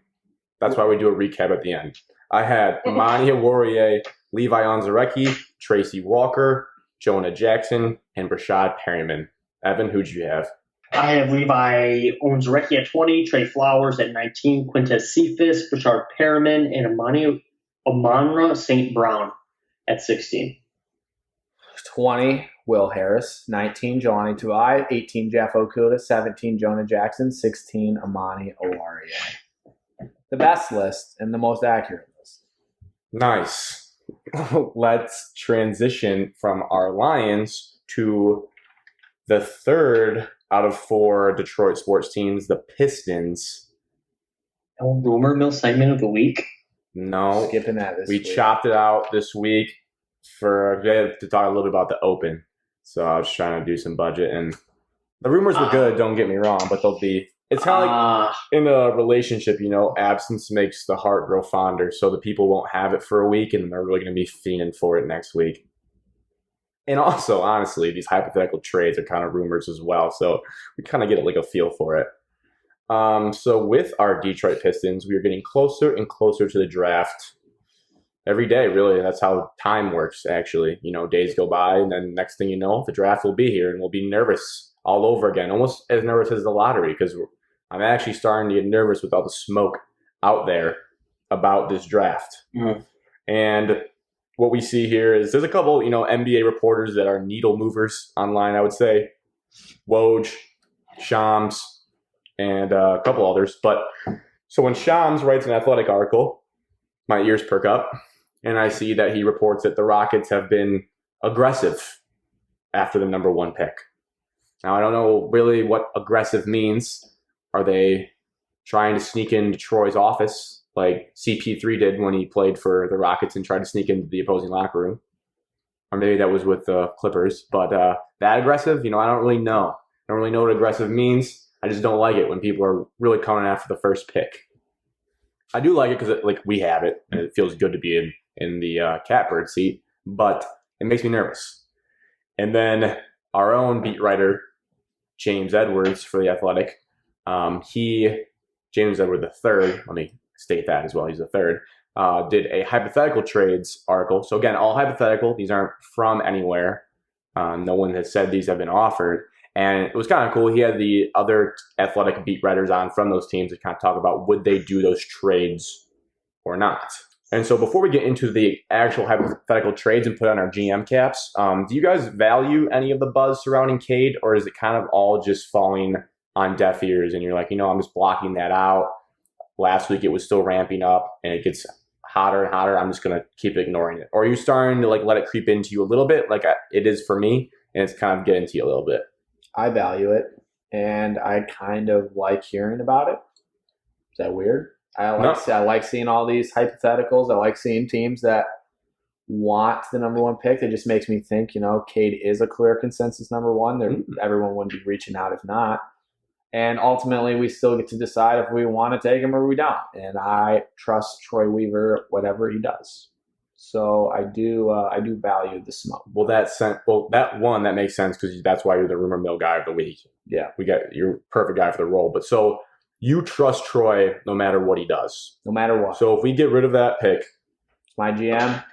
That's why we do a recap at the end. I had Imani Warrior, Levi Onzarecki, Tracy Walker, Jonah Jackson, and Rashad Perryman. Evan, who'd you have? I have Levi Onzarecki at 20, Trey Flowers at 19, Quintez Cephas, Rashard Perriman, and Amonra St. Brown at 16. 20, Will Harris. 19, Jelani Tuai. 18, Jeff Okuda. 17, Jonah Jackson. 16, Imani Awarie. The best list and the most accurate list. Nice. Let's transition from our Lions to the third out of 4 Detroit sports teams, the Pistons. No rumor mill segment of the week. No. Skipping that this week. We chopped it out this week to talk a little bit about the Open. So I was trying to do some budget, and the rumors were good, don't get me wrong, but they'll be – it's kind of like in a relationship, absence makes the heart grow fonder, so the people won't have it for a week, and they're really going to be fiending for it next week. And also, honestly, these hypothetical trades are kind of rumors as well, so we kind of get like a feel for it. So with our Detroit Pistons, we are getting closer and closer to the draft every day, really. That's how time works, actually. Days go by, and then next thing you know, the draft will be here, and we'll be nervous all over again, almost as nervous as the lottery, because I'm actually starting to get nervous with all the smoke out there about this draft. Mm-hmm. And what we see here is there's a couple, NBA reporters that are needle movers online, I would say. Woj, Shams, and a couple others. But so when Shams writes an athletic article, my ears perk up, and I see that he reports that the Rockets have been aggressive after the number 1 pick. Now, I don't know really what aggressive means. Are they trying to sneak into Troy's office like CP3 did when he played for the Rockets and tried to sneak into the opposing locker room? Or maybe that was with the Clippers. But that aggressive, I don't really know. I don't really know what aggressive means. I just don't like it when people are really coming after the first pick. I do like it because we have it, and it feels good to be in the catbird seat, but it makes me nervous. And then our own beat writer, James Edwards for The Athletic, James Edward III, let me state that as well, he's the third, did a hypothetical trades article. So again, all hypothetical. These aren't from anywhere. No one has said these have been offered. And it was kind of cool. He had the other athletic beat writers on from those teams to kind of talk about would they do those trades or not. And so before we get into the actual hypothetical trades and put on our GM caps, do you guys value any of the buzz surrounding Cade, or is it kind of all just falling on deaf ears and you're like, I'm just blocking that out? Last week it was still ramping up and it gets hotter and hotter. I'm just going to keep ignoring it. Or are you starting to let it creep into you a little bit like it is for me, and it's kind of getting to you a little bit? I value it, and I kind of like hearing about it. Is that weird? I like seeing all these hypotheticals. I like seeing teams that want the number 1 pick. It just makes me think, Cade is a clear consensus number 1. Everyone wouldn't be reaching out if not. And ultimately, we still get to decide if we want to take him or we don't. And I trust Troy Weaver, whatever he does. So I do value the smoke. Well, that makes sense because that's why you're the rumor mill guy of the week. Yeah, you're perfect guy for the role. But so you trust Troy no matter what he does, no matter what. So if we get rid of that pick, it's my GM.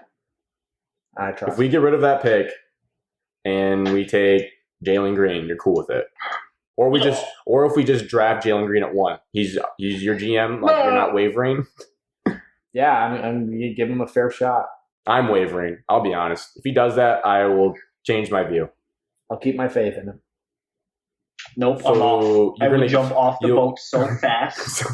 I trust. If we get rid of that pick and we take Jalen Green, you're cool with it. Or if we just draft Jalen Green at 1, he's your GM. You're not wavering. Yeah, I'm you give him a fair shot. I'm wavering. I'll be honest. If he does that, I will change my view. I'll keep my faith in him. Nope, I'm off. I would jump off the boat so fast.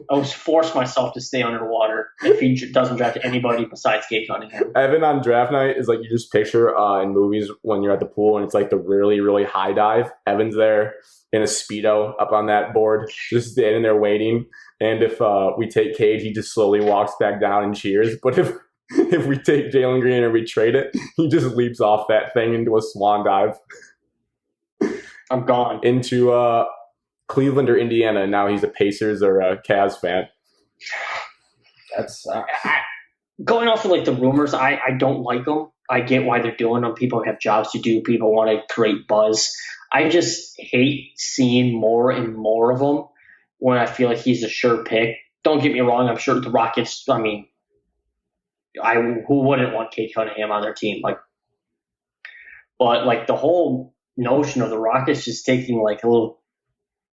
I would force myself to stay underwater if he doesn't draft anybody besides Cade Cunningham. Evan on draft night is you just picture in movies when you're at the pool and it's the really, really high dive. Evan's there in a Speedo up on that board, just standing there waiting. And if we take Cade, he just slowly walks back down and cheers. But if we take Jalen Green or we trade it, he just leaps off that thing into a swan dive. I'm gone. Into Cleveland or Indiana, and now he's a Pacers or a Cavs fan. That's Going off of like the rumors, I don't like them. I get why they're doing them. People have jobs to do. People want to create buzz. I just hate seeing more and more of them when I feel like he's a sure pick. Don't get me wrong. I'm sure the Rockets. I mean, who wouldn't want Cade Cunningham on their team? But like the whole notion of the Rockets just taking like a little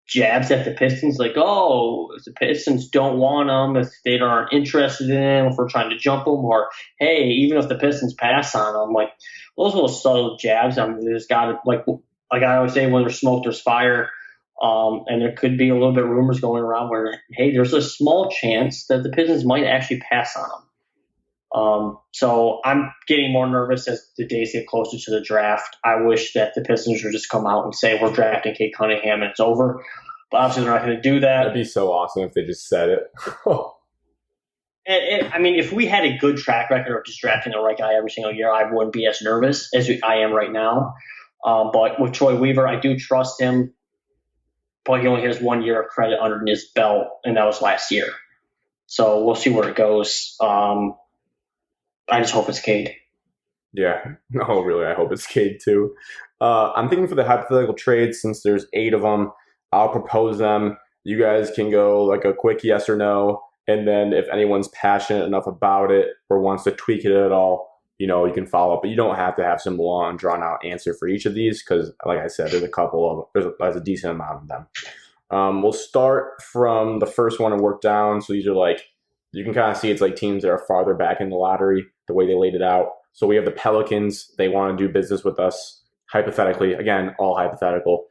jabs at the Pistons, like, oh, if the Pistons don't want them, if they aren't interested in him, if we're trying to jump them, or hey, even if the Pistons pass on them, like those little subtle jabs. I mean, there's got to like I always say, when there's smoke, there's fire. And there could be a little bit of rumors going around where, hey, there's a small chance that the Pistons might actually pass on them. So I'm getting more nervous as the days get closer to the draft. I wish that the Pistons would just come out and say we're drafting Cade Cunningham and it's over. But obviously they're not going to do that. That'd be so awesome if they just said it. I mean, if we had a good track record of just drafting the right guy every single year, I wouldn't be as nervous as I am right now. But with Troy Weaver, I do trust him. But he only has 1 year of credit under his belt, and that was last year. So we'll see where it goes. I just hope it's Cade. Yeah. Oh, really? I hope it's Cade too. I'm thinking for the hypothetical trades, since there's 8 of them, I'll propose them. You guys can go like a quick yes or no. And then if anyone's passionate enough about it or wants to tweak it at all, you can follow up. But you don't have to have some long, drawn-out answer for each of these because, like I said, there's a decent amount of them. We'll start from the first one and work down. So these are like, you can kind of see it's like teams that are farther back in the lottery, the way they laid it out. So we have the Pelicans. They want to do business with us, hypothetically. Again, all hypothetical.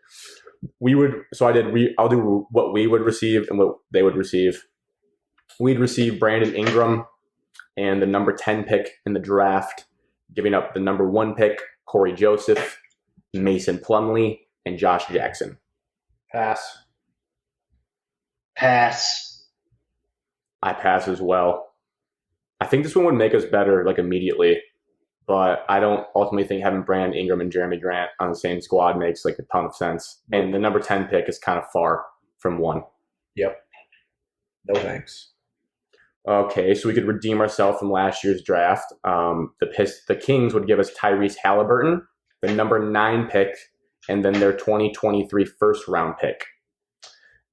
I'll do what we would receive and what they would receive. We'd receive Brandon Ingram and the number 10 pick in the draft, giving up the number 1 pick, Corey Joseph, Mason Plumlee, and Josh Jackson. pass. I pass as well. I think this one would make us better like immediately, but I don't ultimately think having Brandon Ingram and Jeremy Grant on the same squad makes like a ton of sense. And the number 10 pick is kind of far from 1. Yep. No thanks. Okay, so we could redeem ourselves from last year's draft. The Kings would give us Tyrese Halliburton, the number 9 pick, and then their 2023 first round pick.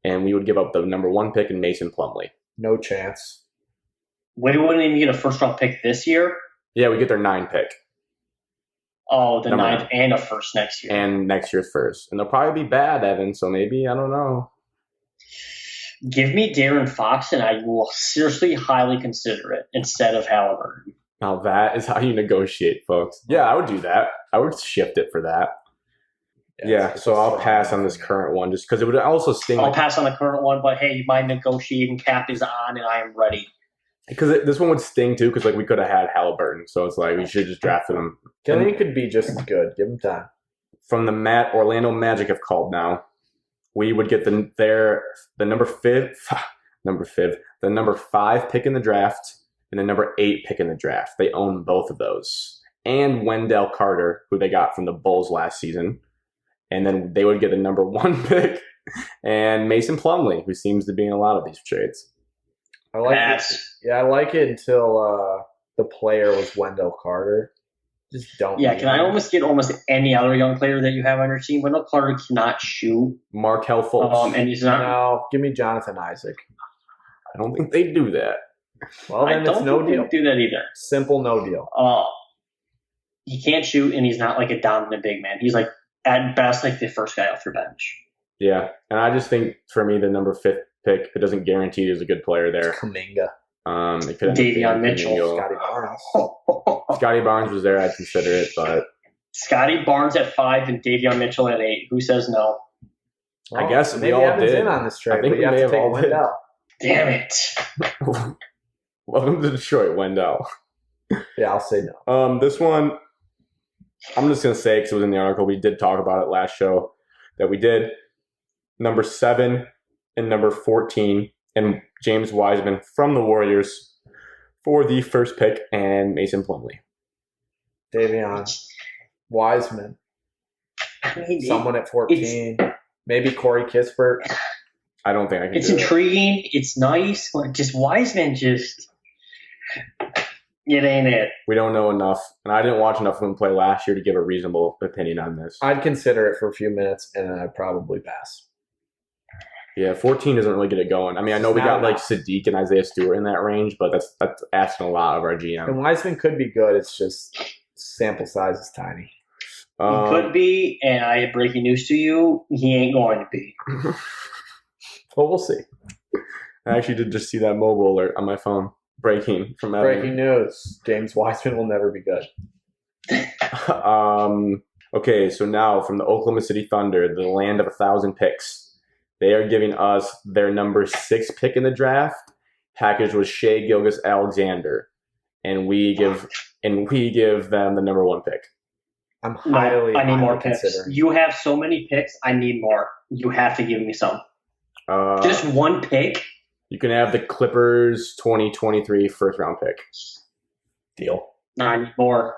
And we would give up the number 1 pick and Mason Plumlee. No chance. We wouldn't even get a first round pick this year. Yeah, we get their 9 pick. Oh, the Number 9th and a first next year. And next year's first. And they'll probably be bad, Evan, so maybe, I don't know. Give me Darren Fox, and I will seriously highly consider it instead of Halliburton. Now that is how you negotiate, folks. Yeah, I would do that. I would shift it for that. Yeah, so I'll pass on this current one just because it would also sting. I'll pass on the current one, but hey, my negotiating cap is on, and I am ready. Because this one would sting too, because like we could have had Halliburton, so it's like we should just drafted him. He could be just as good. Give him time. From the Orlando Magic have called now. We would get the number 5 pick in the draft and the number 8 pick in the draft. They own both of those. And Wendell Carter, who they got from the Bulls last season. And then they would get the number 1 pick and Mason Plumlee, who seems to be in a lot of these trades. I like it. Yeah, I like it until the player was Wendell Carter. Just don't. Yeah, can I almost get any other young player that you have on your team? Wendell Carter cannot shoot. Markelle Fultz. And he's not. No, give me Jonathan Isaac. I don't think they do that. Well, then it's no deal. Do that either. Simple no deal. He can't shoot, and he's not like a dominant big man. He's like at best like the first guy off your bench. Yeah, and I just think for me the number 5th pick, it doesn't guarantee there's a good player there. It's Kuminga. It could Davion Mitchell. Scotty Barnes. Scotty Barnes was there, I'd consider it, but Scotty Barnes at 5 and Davion Mitchell at 8. Who says no? Well, I guess maybe we all Evan's did. in on this trade, I think but you we may have to have take all did. Wendell. Damn it. Welcome to Detroit, Wendell. Yeah, I'll say no. This one, I'm just going to say because it was in the article. We did talk about it last show that we did. Number 7 and number 14 and James Wiseman from the Warriors for the first pick and Mason Plumlee. Davion. Wiseman. Someone at 14. Maybe Corey Kispert. I don't think I can It's do it. intriguing. It's nice. But just Wiseman just it ain't it. We don't know enough. And I didn't watch enough of him play last year to give a reasonable opinion on this. I'd consider it for a few minutes, and then I'd probably pass. Yeah, 14 doesn't really get it going. I mean, I know we got like Sadiq and Isaiah Stewart in that range, but that's asking a lot of our GM. And Wiseman could be good. It's just sample size is tiny. He could be, and I have breaking news to you, he ain't going to be. Well, we'll see. I actually did just see that mobile alert on my phone. Breaking from Evan. Breaking news. James Wiseman will never be good. Okay, so now from the Oklahoma City Thunder, the land of 1,000 picks, they are giving us their number 6 pick in the draft, packaged with Shai Gilgeous-Alexander, and we give them the number 1 pick. I'm highly. I need more picks. considering. You have so many picks. I need more. You have to give me some. Just 1 pick. You can have the Clippers 2023 first round pick. Deal. No, I need more.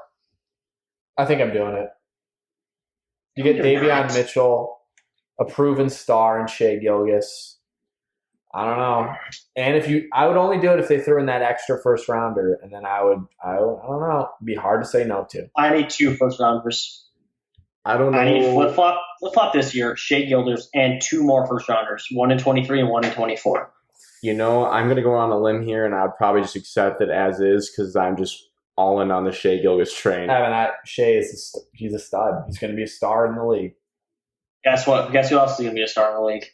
I think I'm doing it. You get Davion Mitchell, a proven star in Shai Gilgeous. I don't know. And I would only do it if they threw in that extra first rounder, and then I don't know. It'd be hard to say no to. I need 2 first rounders. I don't know. I need flip flop this year. Shai Gilgeous and 2 more first rounders. 1 in 23 and 1 in 24. You know, I'm going to go on a limb here, and I would probably just accept it as is because I'm just all in on the Shai Gilgeous train. Shai he's a stud. He's going to be a star in the league. Guess what? Guess who else is going to be a star in the league?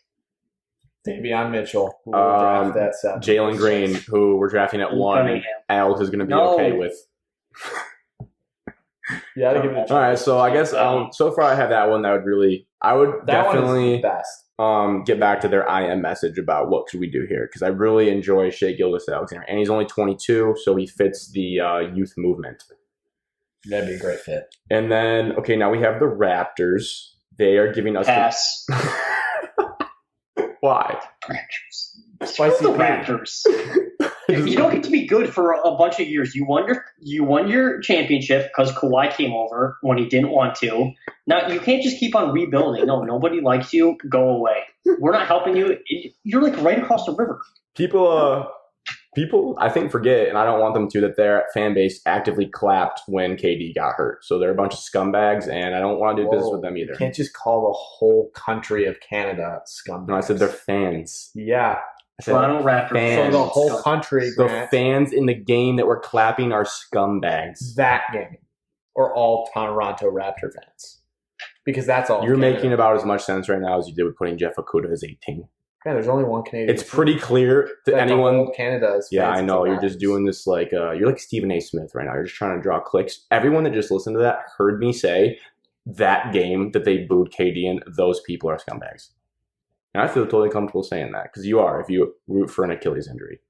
Davion Mitchell, who will draft that 7. Jalen Green, who we're drafting at 1, Cunningham. Alex is going to be okay with. You got to give it a try. All right, so I guess so far I have that one. I would That definitely one is the best. get back to their IM message about what should we do here because I really enjoy Shai Gilgeous-Alexander, and he's only 22, so he fits the youth movement. That'd be a great fit. And then, okay, now we have the Raptors. They are giving us Pass. Why? Raptors. Spicy the pea. Raptors. You don't get to be good for a bunch of years. You won your championship because Kawhi came over when he didn't want to. Now you can't just keep on rebuilding. No, nobody likes you. Go away. We're not helping you. You're like right across the river. People, I think, forget, and I don't want them to, that their fan base actively clapped when KD got hurt. So they're a bunch of scumbags, and I don't want to do business with them either. You can't just call the whole country of Canada scumbags. No, I said they're fans. Yeah. Toronto Raptors. Fans. So the whole country, The Grant, fans in the game that were clapping are scumbags. that game, or all Toronto Raptor fans. Because that's all. You're Canada. making about as much sense right now as you did with putting Jeff Okuda as 18. Yeah, there's only one Canadian. It's pretty clear to that anyone. the whole Canada is. Yeah, fans I of know. the You're just Raptors. doing this like you're like Stephen A. Smith right now. You're just trying to draw clicks. Everyone that just listened to that heard me say that game that they booed KD in, those people are scumbags. And I feel totally comfortable saying that because you are if you root for an Achilles injury.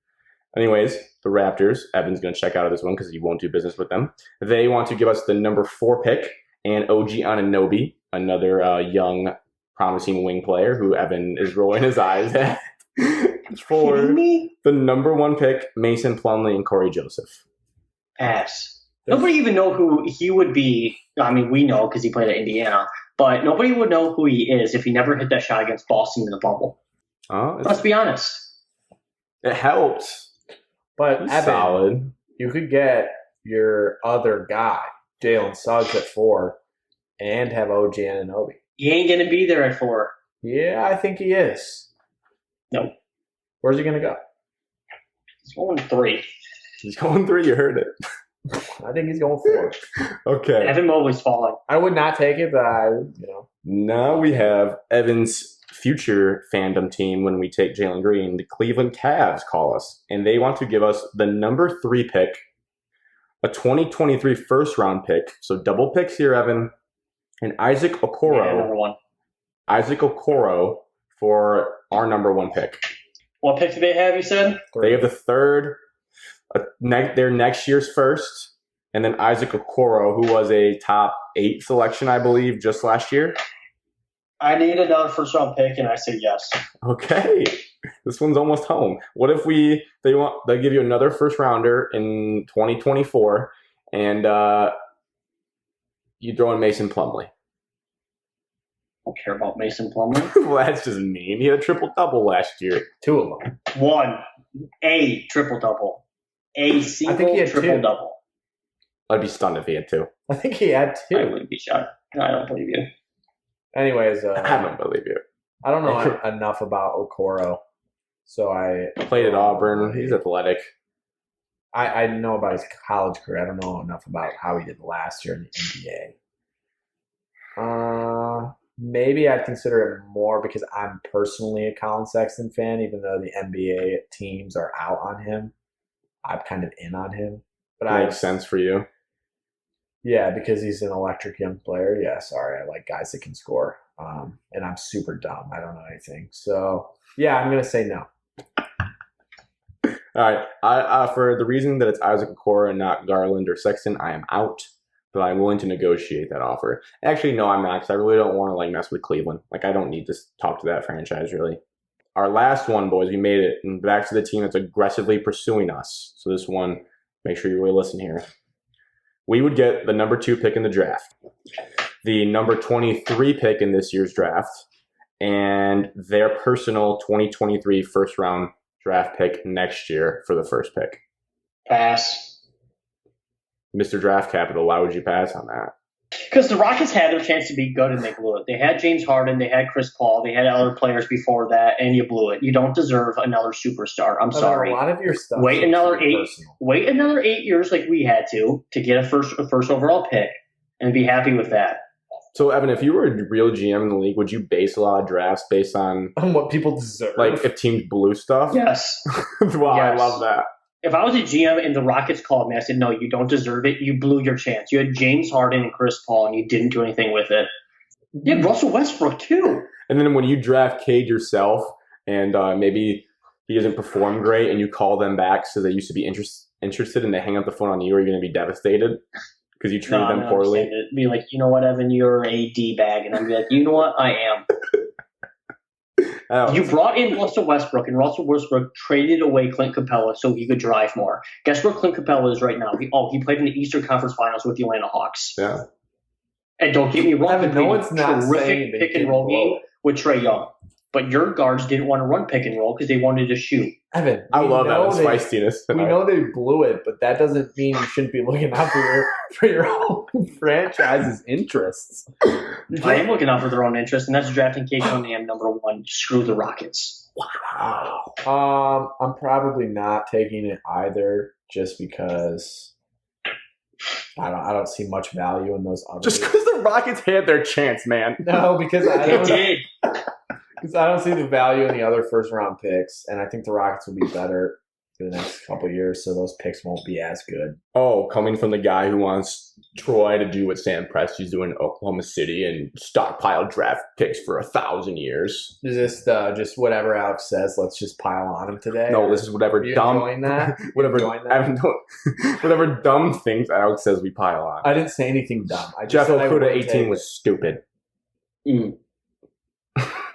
Anyways, the Raptors, Evan's going to check out of this one because he won't do business with them. They want to give us the number 4 pick and OG Anunoby, another young, promising wing player who Evan is rolling his eyes at. For the number 1 pick, Mason Plumlee and Corey Joseph. Pass. Nobody even know who he would be. I mean, we know because he played at Indiana, but nobody would know who he is if he never hit that shot against Boston in the bubble. Let's be honest. It helped. But He's Evan, solid. you could get your other guy, Jalen Suggs, at 4, and have OG Anunoby. He ain't gonna be there at 4. Yeah, I think he is. No. Where's he going to go? He's going 3. He's going 3. You heard it. I think he's going 4. Okay. Evan Mobley's falling. I would not take it, but I would, Now we have Evan's future fandom team when we take Jalen Green. The Cleveland Cavs call us, and they want to give us the number 3 pick, a 2023 first round pick. So double picks here, Evan, and Isaac Okoro. Yeah, number 1. Isaac Okoro for our number 1 pick. What pick do they have, you said? They have the 3rd, their next year's first, and then Isaac Okoro, who was a top 8 selection, I believe, just last year. I need another first round pick, and I say yes. Okay, this one's almost home. What if they give you another first rounder in 2024, and you throw in Mason Plumlee? Don't care about Mason Plumlee. Well, that's just mean. He had a triple-double last year. 2 of them. One, a triple-double. A single triple-double. I'd be stunned if he had 2. I think he had 2. I wouldn't be shocked. I don't believe you. Anyways, I don't believe you. I don't know enough about Okoro, so I Played at Auburn. He's athletic. I know about his college career. I don't know enough about how he did last year in the NBA. Maybe I'd consider it more because I'm personally a Colin Sexton fan, even though the NBA teams are out on him. I'm kind of in on him. But Makes sense for you. Yeah, because he's an electric young player. Yeah, sorry. I like guys that can score. And I'm super dumb. I don't know anything. So, yeah, I'm going to say no. All right. I for the reason that it's Isaac Okoro and not Garland or Sexton, I am out. But I'm willing to negotiate that offer. Actually, no, I'm not, because I really don't want to mess with Cleveland. I don't need to talk to that franchise, really. Our last one, boys, we made it. And back to the team that's aggressively pursuing us. So this one, make sure you really listen here. We would get the number 2 pick in the draft, the number 23 pick in this year's draft, and their personal 2023 first-round draft pick next year for the first pick. Pass. Mr. Draft Capital, why would you pass on that? Because the Rockets had their chance to be good and they blew it. They had James Harden, they had Chris Paul, they had other players before that, and you blew it. You don't deserve another superstar. I'm sorry. A lot of your stuff. Wait another 8 years like we had to get a first overall pick and be happy with that. So, Evan, if you were a real GM in the league, would you base a lot of drafts based on what people deserve? If teams blew stuff? Yes. Wow, yes. I love that. If I was a GM and the Rockets called me, I said, no, you don't deserve it. You blew your chance. You had James Harden and Chris Paul, and you didn't do anything with it. You had Russell Westbrook, too. And then when you draft Cade yourself, and maybe he doesn't perform great, and you call them back so they used to be interested, and they hang up the phone on you, are you going to be devastated? Because you treated them poorly. Be like, you know what, Evan, you're a D-bag. And I'd be like, you know what, I am. You brought in Russell Westbrook, and Russell Westbrook traded away Clint Capella so he could drive more. Guess where Clint Capella is right now? He played in the Eastern Conference Finals with the Atlanta Hawks. Yeah. And don't get me wrong, Evan, no one's not saying pick and roll game with Trae Young. But your guards didn't want to run pick and roll because they wanted to shoot. Evan, I love Evan's feistiness. We know they blew it, but that doesn't mean you shouldn't be looking out for your own franchise's interests. I am looking out for their own interests, and that's drafting Cade Cunningham number 1. Screw the Rockets. Wow. I'm probably not taking it either, just because I don't see much value in those others. Just because the Rockets had their chance, man. No, because They did. Because I don't see the value in the other first-round picks, and I think the Rockets will be better for the next couple of years, so those picks won't be as good. Oh, coming from the guy who wants Troy to do what Sam Presti's doing in Oklahoma City and stockpile draft picks for 1,000 years. Is this just whatever Alex says? Let's just pile on him today. No, this is whatever dumb. Whatever dumb things Alex says we pile on. I didn't say anything dumb. Jeff Okuda 18 was stupid. Mm.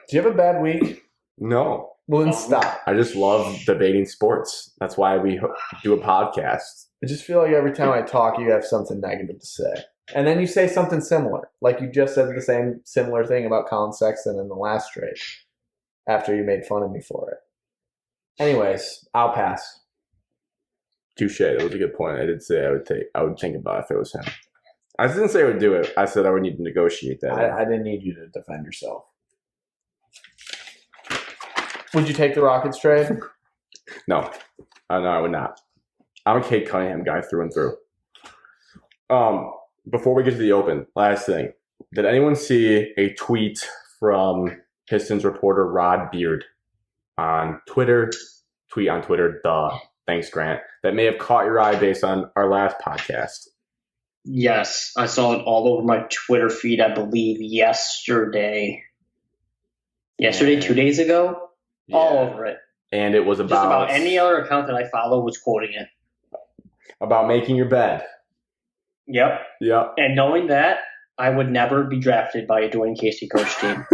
Do you have a bad week? No. Well, then stop. I just love debating sports. That's why we do a podcast. I just feel like every time I talk, you have something negative to say. And then you say something similar. Like you just said the same similar thing about Colin Sexton in the last trade after you made fun of me for it. Anyways, I'll pass. Touche. That was a good point. I did say I would think about it if it was him. I didn't say I would do it. I said I would need to negotiate that. I didn't need you to defend yourself. Would you take the Rockets trade? No, I would not. I'm a Cade Cunningham guy through and through. Before we get to the Open, last thing. Did anyone see a tweet from Pistons reporter Rod Beard on Twitter? Tweet on Twitter, thanks, Grant. That may have caught your eye based on our last podcast. Yes, I saw it all over my Twitter feed, I believe, yesterday. 2 days ago? Yeah. All over it. And it was just about any other account that I follow was quoting it. About making your bed. Yep. Yep. And knowing that, I would never be drafted by a Dwayne Casey coach team.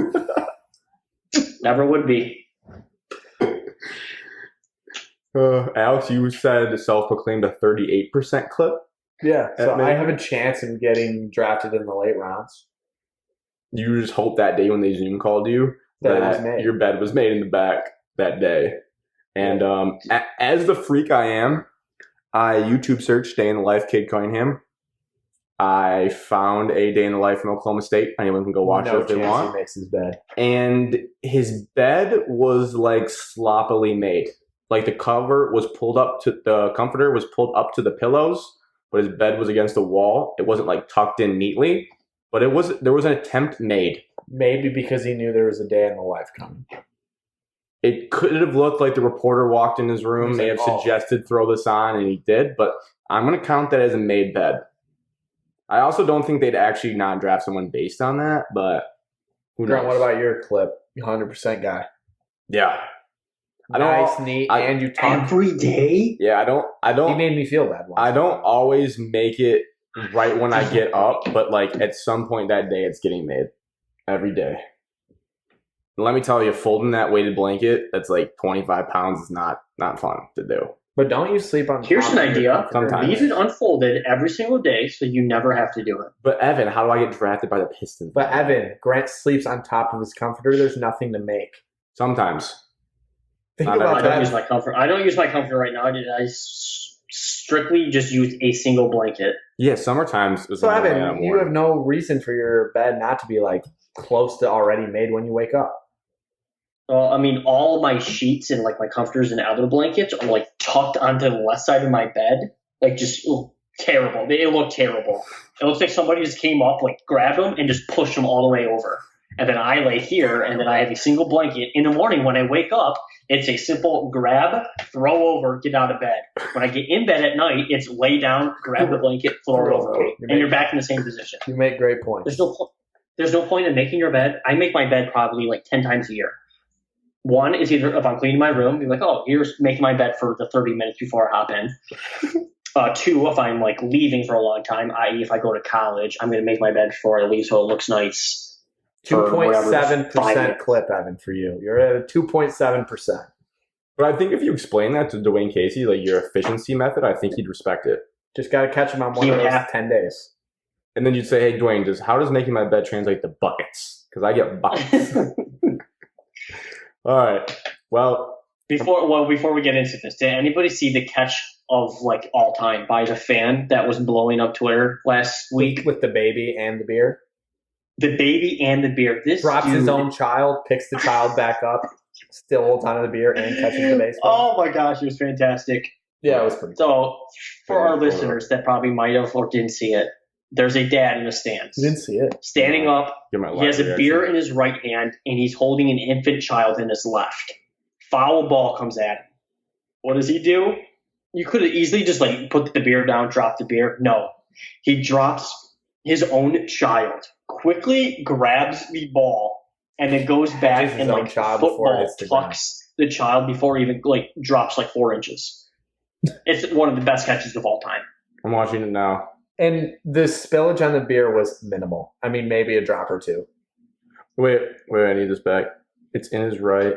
Never would be. Alex, you said self-proclaimed a 38% clip? Yeah, so I have a chance in getting drafted in the late rounds. you just hope that day when they Zoom called you that your bed was made in the back that day. And as the freak I am, I YouTube searched Day in the Life Cade Cunningham. I found a Day in the Life in Oklahoma State. Anyone can go watch it if they want. He makes his bed. And his bed was like sloppily made. Like the cover was pulled up to the comforter was pulled up to the pillows, but his bed was against the wall. It wasn't like tucked in neatly, but there was an attempt made. Maybe because he knew there was a day in the life coming. It could have looked like the reporter walked in his room, may have suggested throw this on, and he did, but I'm going to count that as a made bed. I also don't think they'd actually not draft someone based on that, but who knows? Grant, what about your clip? 100% guy. Yeah. Neat, and you talk every day? Yeah, I don't. He made me feel bad. I don't always make it right when I get up, but like at some point that day it's getting made. Every day. Let me tell you, folding that weighted blanket that's like 25 pounds is not fun to do. But don't you sleep on? Here's an idea. Sometimes. Leave it unfolded every single day so you never have to do it. But Evan, how do I get drafted by the Pistons? But Evan, Grant sleeps on top of his comforter. There's nothing to make. Sometimes. Think about I don't use my comforter. I don't use my comforter right now. I strictly just use a single blanket. Yeah, summertimes. So Evan, you have no reason for your bed not to be like close to already made when you wake up. I mean, all my sheets and like my comforters and other blankets are like tucked onto the left side of my bed. Like just terrible. They look terrible. It looks like somebody just came up, like grabbed them and just pushed them all the way over. And then I lay here and then I have a single blanket. In the morning when I wake up, it's a simple grab, throw over, get out of bed. When I get in bed at night, it's lay down, grab the blanket, throw it over. And you're back in the same position. You make great points. There's no point in making your bed. I make my bed probably like 10 times a year. One is either if I'm cleaning my room, be like, oh, here's making my bed for the 30 minutes before I hop in. Two, if I'm like leaving for a long time, i.e. if I go to college, I'm going to make my bed before I leave so it looks nice. 2.7% clip, Evan, for you. You're at a 2.7%. But I think if you explain that to Dwayne Casey, like your efficiency method, I think he'd respect it. Just got to catch him on one of those 10 days. And then you'd say, hey, Dwayne, how does making my bed translate to buckets? Because I get buckets. All right. Well, before we get into this, did anybody see the catch of like all time by the fan that was blowing up Twitter last week with the baby and the beer? The baby and the beer. This drops his own child, picks the child back up, still holds onto the beer, and catches the baseball. Oh my gosh, it was fantastic. Yeah, it was pretty cool. So for our listeners that probably might have or didn't see it, there's a dad in the stands. You didn't see it. Standing up. He has a beer in his right hand, and he's holding an infant child in his left. Foul ball comes at him. What does he do? You could have easily just like put the beer down, drop the beer. No. He drops his own child, quickly grabs the ball, and then goes back and like football tucks the child before he even like drops like 4 inches. It's one of the best catches of all time. I'm watching it now. And the spillage on the beer was minimal. I mean, maybe a drop or two. Wait, I need this back. It's in his right.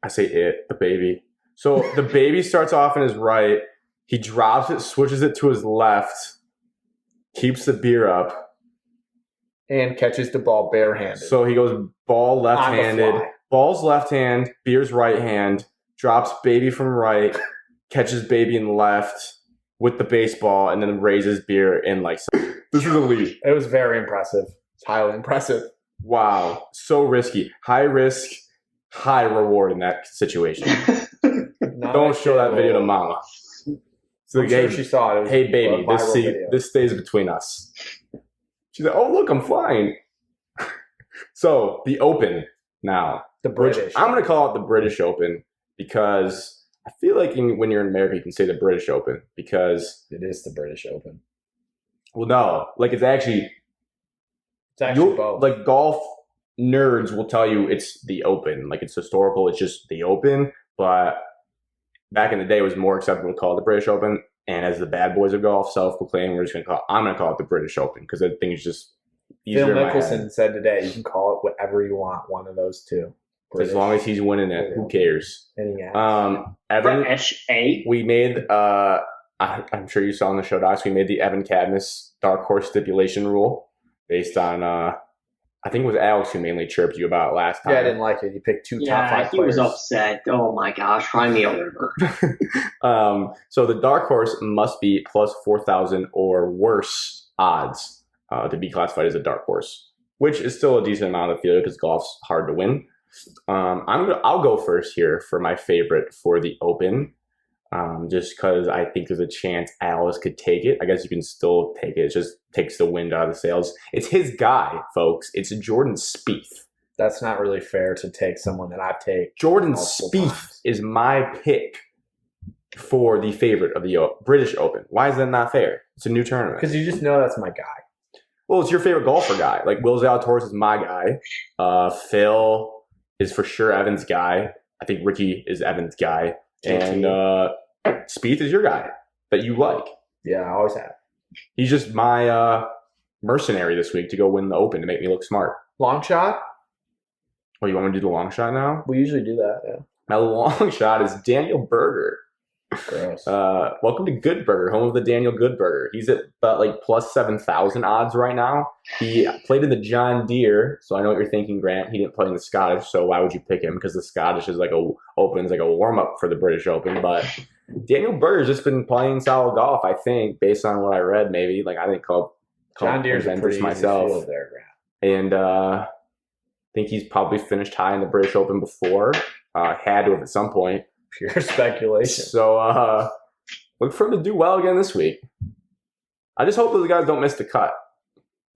I say the baby. So the baby starts off in his right. He drops it, switches it to his left, keeps the beer up. And catches the ball barehanded. So he goes ball left-handed. Ball's left hand, beer's right hand, drops baby from right, catches baby in left with the baseball, and then raises beer in like... This is elite. It was very impressive. It's highly impressive. Wow. So risky. High risk, high reward in that situation. Don't show that video to mama. So I'm sure she saw it. Hey, baby, this stays between us. She's like, oh, look, I'm flying. So, the Open now. The British. I'm going to call it the British Open because I feel like when you're in America, you can say the British Open because... It is the British Open. Well, no. Like, it's actually both. Like, golf nerds will tell you it's the Open. Like, it's historical. It's just the Open. But back in the day, it was more acceptable to call it the British Open. And as the bad boys of golf, self-proclaimed, I'm going to call it the British Open because I think it's just easier. Phil Mickelson said today, you can call it whatever you want, one of those two. British. As long as he's winning it, who cares? Evan, we made, I'm sure you saw in the show docs, we made the Evan Cadmus dark horse stipulation rule based on I think it was Alex who mainly chirped you about it last time. Yeah, I didn't like it. You picked two top Yeah, five he players. was upset. Oh my gosh, cry me a river. So the dark horse must be plus 4,000 or worse odds to be classified as a dark horse, which is still a decent amount of field because golf's hard to win. I'll go first here for my favorite for the Open, just because I think there's a chance Alice could take it. I guess you can still take it. It just takes the wind out of the sails. It's his guy, folks. It's Jordan Spieth. That's not really fair to take someone that I've taken. Jordan multiple Spieth times. is my pick for the favorite of the British Open. Why is that not fair? It's a new tournament. Because you just know that's my guy. Well, it's your favorite golfer guy. Like Will Zalatoris is my guy. Phil is for sure Evan's guy. I think Ricky is Evan's guy. And Spieth is your guy that you like. Yeah, I always have. He's just my mercenary this week to go win the Open to make me look smart. Long shot? Oh, you want me to do the long shot now? We usually do that, yeah. My long shot is Daniel Berger. Gross. Welcome to Good Burger, home of the Daniel Good Burger. He's at about like plus 7,000 odds right now. He played in the John Deere, so I know what you're thinking, Grant. He didn't play in the Scottish, so why would you pick him? Because the Scottish is like opens like a warm up for the British Open. But Daniel Berger's just been playing solid golf, I think, based on what I read. Maybe like I think John Deere's a pretty easy field there, Grant. and I think he's probably finished high in the British Open before. Had to have at some point. Pure speculation. So look for him to do well again this week. I just hope those guys don't miss the cut.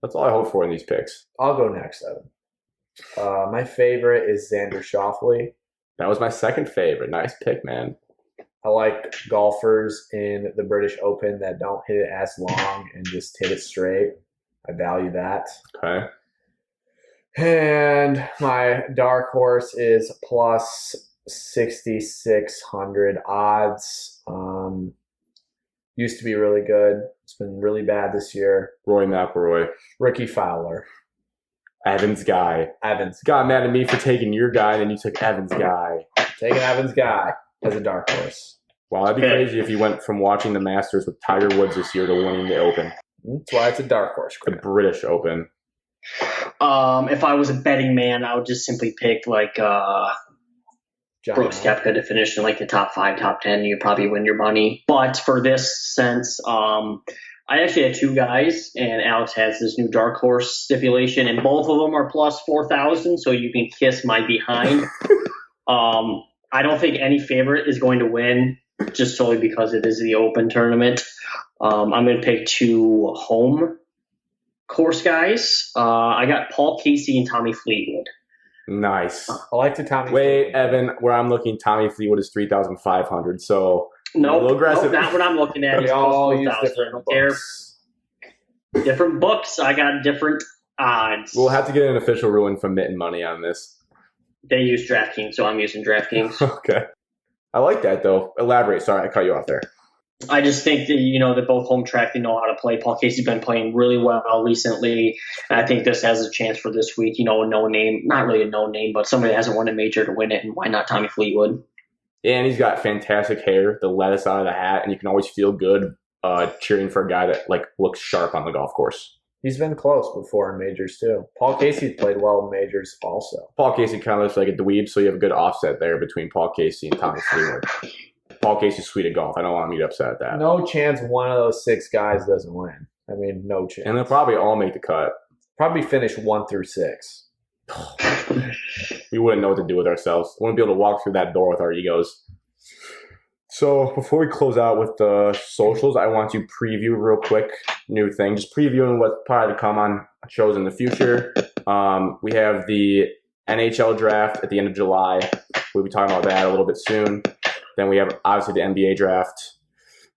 That's all I hope for in these picks. I'll go next, Evan. My favorite is Xander Schauffele. That was my second favorite. Nice pick, man. I like golfers in the British Open that don't hit it as long and just hit it straight. I value that. Okay. And my dark horse is plus 6,600 odds. Used to be really good. It's been really bad this year. Roy McIlroy. Ricky Fowler. Evans guy. Evans. Got mad at me for taking your guy, and then you took Evans guy. Taking Evans guy as a dark horse. Wow, that'd be crazy if you went from watching the Masters with Tiger Woods this year to winning the Open. That's why it's a dark horse. The British Open. If I was a betting man, I would just simply pick like Brooks John. Koepka to finish in like the top 5, top 10. You probably win your money. But for this sense, I actually had two guys, and Alex has this new dark horse stipulation, and both of them are plus 4,000, so you can kiss my behind. I don't think any favorite is going to win, just solely because it is the Open tournament. I'm going to pick two home course guys. I got Paul Casey and Tommy Fleetwood. Nice. I like the Tommy. Wait, Fleetwood. Evan, where I'm looking, Tommy Fleetwood is 3,500. So a little aggressive. Nope, not what I'm looking at. We It's all plus use 4,000. I different don't care. books. Different books. I got different odds. We'll have to get an official ruling from Mitten Money on this. They use DraftKings, so I'm using DraftKings. Okay. I like that, though. Elaborate. Sorry, I cut you off there. I just think that, they're both home track. They know how to play. Paul Casey's been playing really well recently. And I think this has a chance for this week. A no name, not really a no name, but somebody that hasn't won a major to win it. And why not Tommy Fleetwood? And he's got fantastic hair, the lettuce out of the hat, and you can always feel good cheering for a guy that looks sharp on the golf course. He's been close before in majors too. Paul Casey played well in majors also. Paul Casey kind of looks like a dweeb, so you have a good offset there between Paul Casey and Tommy Fleetwood. Paul Casey's sweet at golf. I don't want him to get upset at that. No chance one of those 6 guys doesn't win. I mean, no chance. And they'll probably all make the cut. Probably finish 1 through 6. We wouldn't know what to do with ourselves. We wouldn't be able to walk through that door with our egos. So before we close out with the socials, I want to preview real quick new thing. Just previewing what's probably to come on shows in the future. We have the NHL draft at the end of July. We'll be talking about that a little bit soon. Then we have obviously the NBA draft.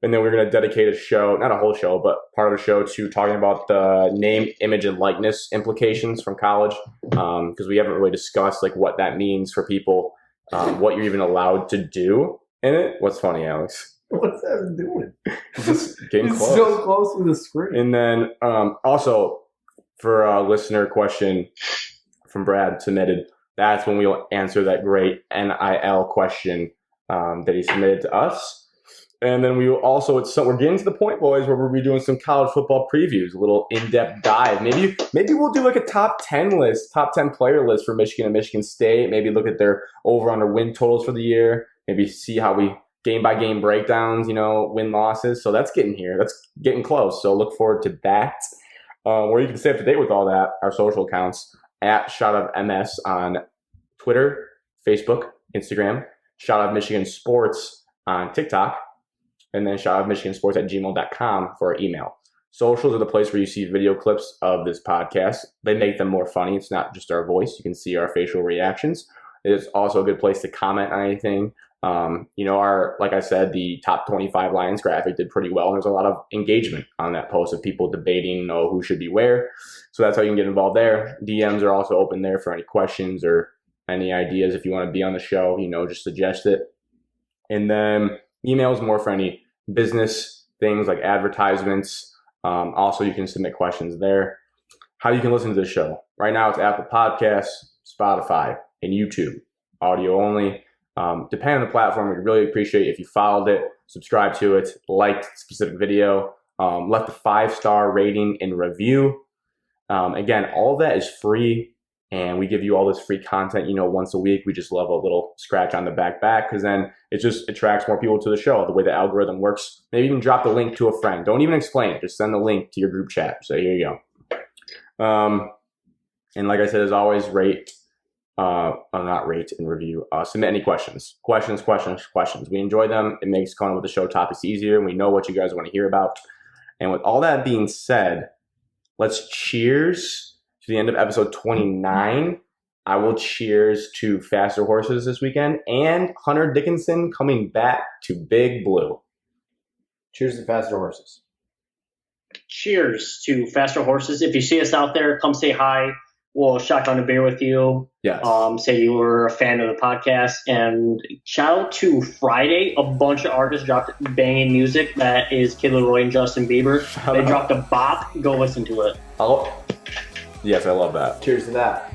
And then we're going to dedicate a show, not a whole show, but part of the show to talking about the name, image, and likeness implications from college. Because we haven't really discussed what that means for people, what you're even allowed to do in it. What's funny, Alex? What's that doing? Just getting It's close. so close to the screen. And then also for a listener question from Brad submitted, that's when we'll answer that great NIL question that he submitted to us. And then we will also, we're getting to the point, boys, where we'll be doing some college football previews, a little in-depth dive. Maybe we'll do like a top 10 list, top 10 player list for Michigan and Michigan State. Maybe look at their over-under win totals for the year. Maybe see how we game-by-game breakdowns, win-losses. So that's getting here. That's getting close. So look forward to that. Where you can stay up to date with all that, our social accounts, at ShoutOutMS on Twitter, Facebook, Instagram, ShoutOutMichigan Sports on TikTok, and then shoutoutmichigansports@gmail.com for our email. Socials are the place where you see video clips of this podcast. They make them more funny. It's not just our voice. You can see our facial reactions. It's also a good place to comment on anything. Like I said, the top 25 Lions graphic did pretty well. There's a lot of engagement on that post of people debating, who should be where. So that's how you can get involved there. DMs are also open there for any questions or any ideas. If you want to be on the show, just suggest it. And then emails more for any business things like advertisements. Also, you can submit questions there. How you can listen to the show. Right now, it's Apple Podcasts, Spotify, and YouTube. Audio only. Depending on the platform, we'd really appreciate if you followed it, subscribed to it, liked the specific video, left a 5-star rating and review. Again, all of that is free, and we give you all this free content, once a week. We just love a little scratch on the back because then it just attracts more people to the show, the way the algorithm works. Maybe even drop the link to a friend. Don't even explain it. Just send the link to your group chat. So here you go. And like I said, as always, not rate and review. Submit any questions. Questions. We enjoy them. It makes coming up with the show topics easier, and we know what you guys want to hear about. And with all that being said, let's cheers to the end of episode 29. I will cheers to Faster Horses this weekend and Hunter Dickinson coming back to Big Blue. Cheers to Faster Horses. Cheers to Faster Horses. If you see us out there, come say hi. We'll shotgun a beer with you. Yes. Say you were a fan of the podcast. And shout out to Friday. A bunch of artists dropped banging music. That is Kid Laroi and Justin Bieber. They dropped a bop. Go listen to it. Oh, yes, I love that. Cheers to that.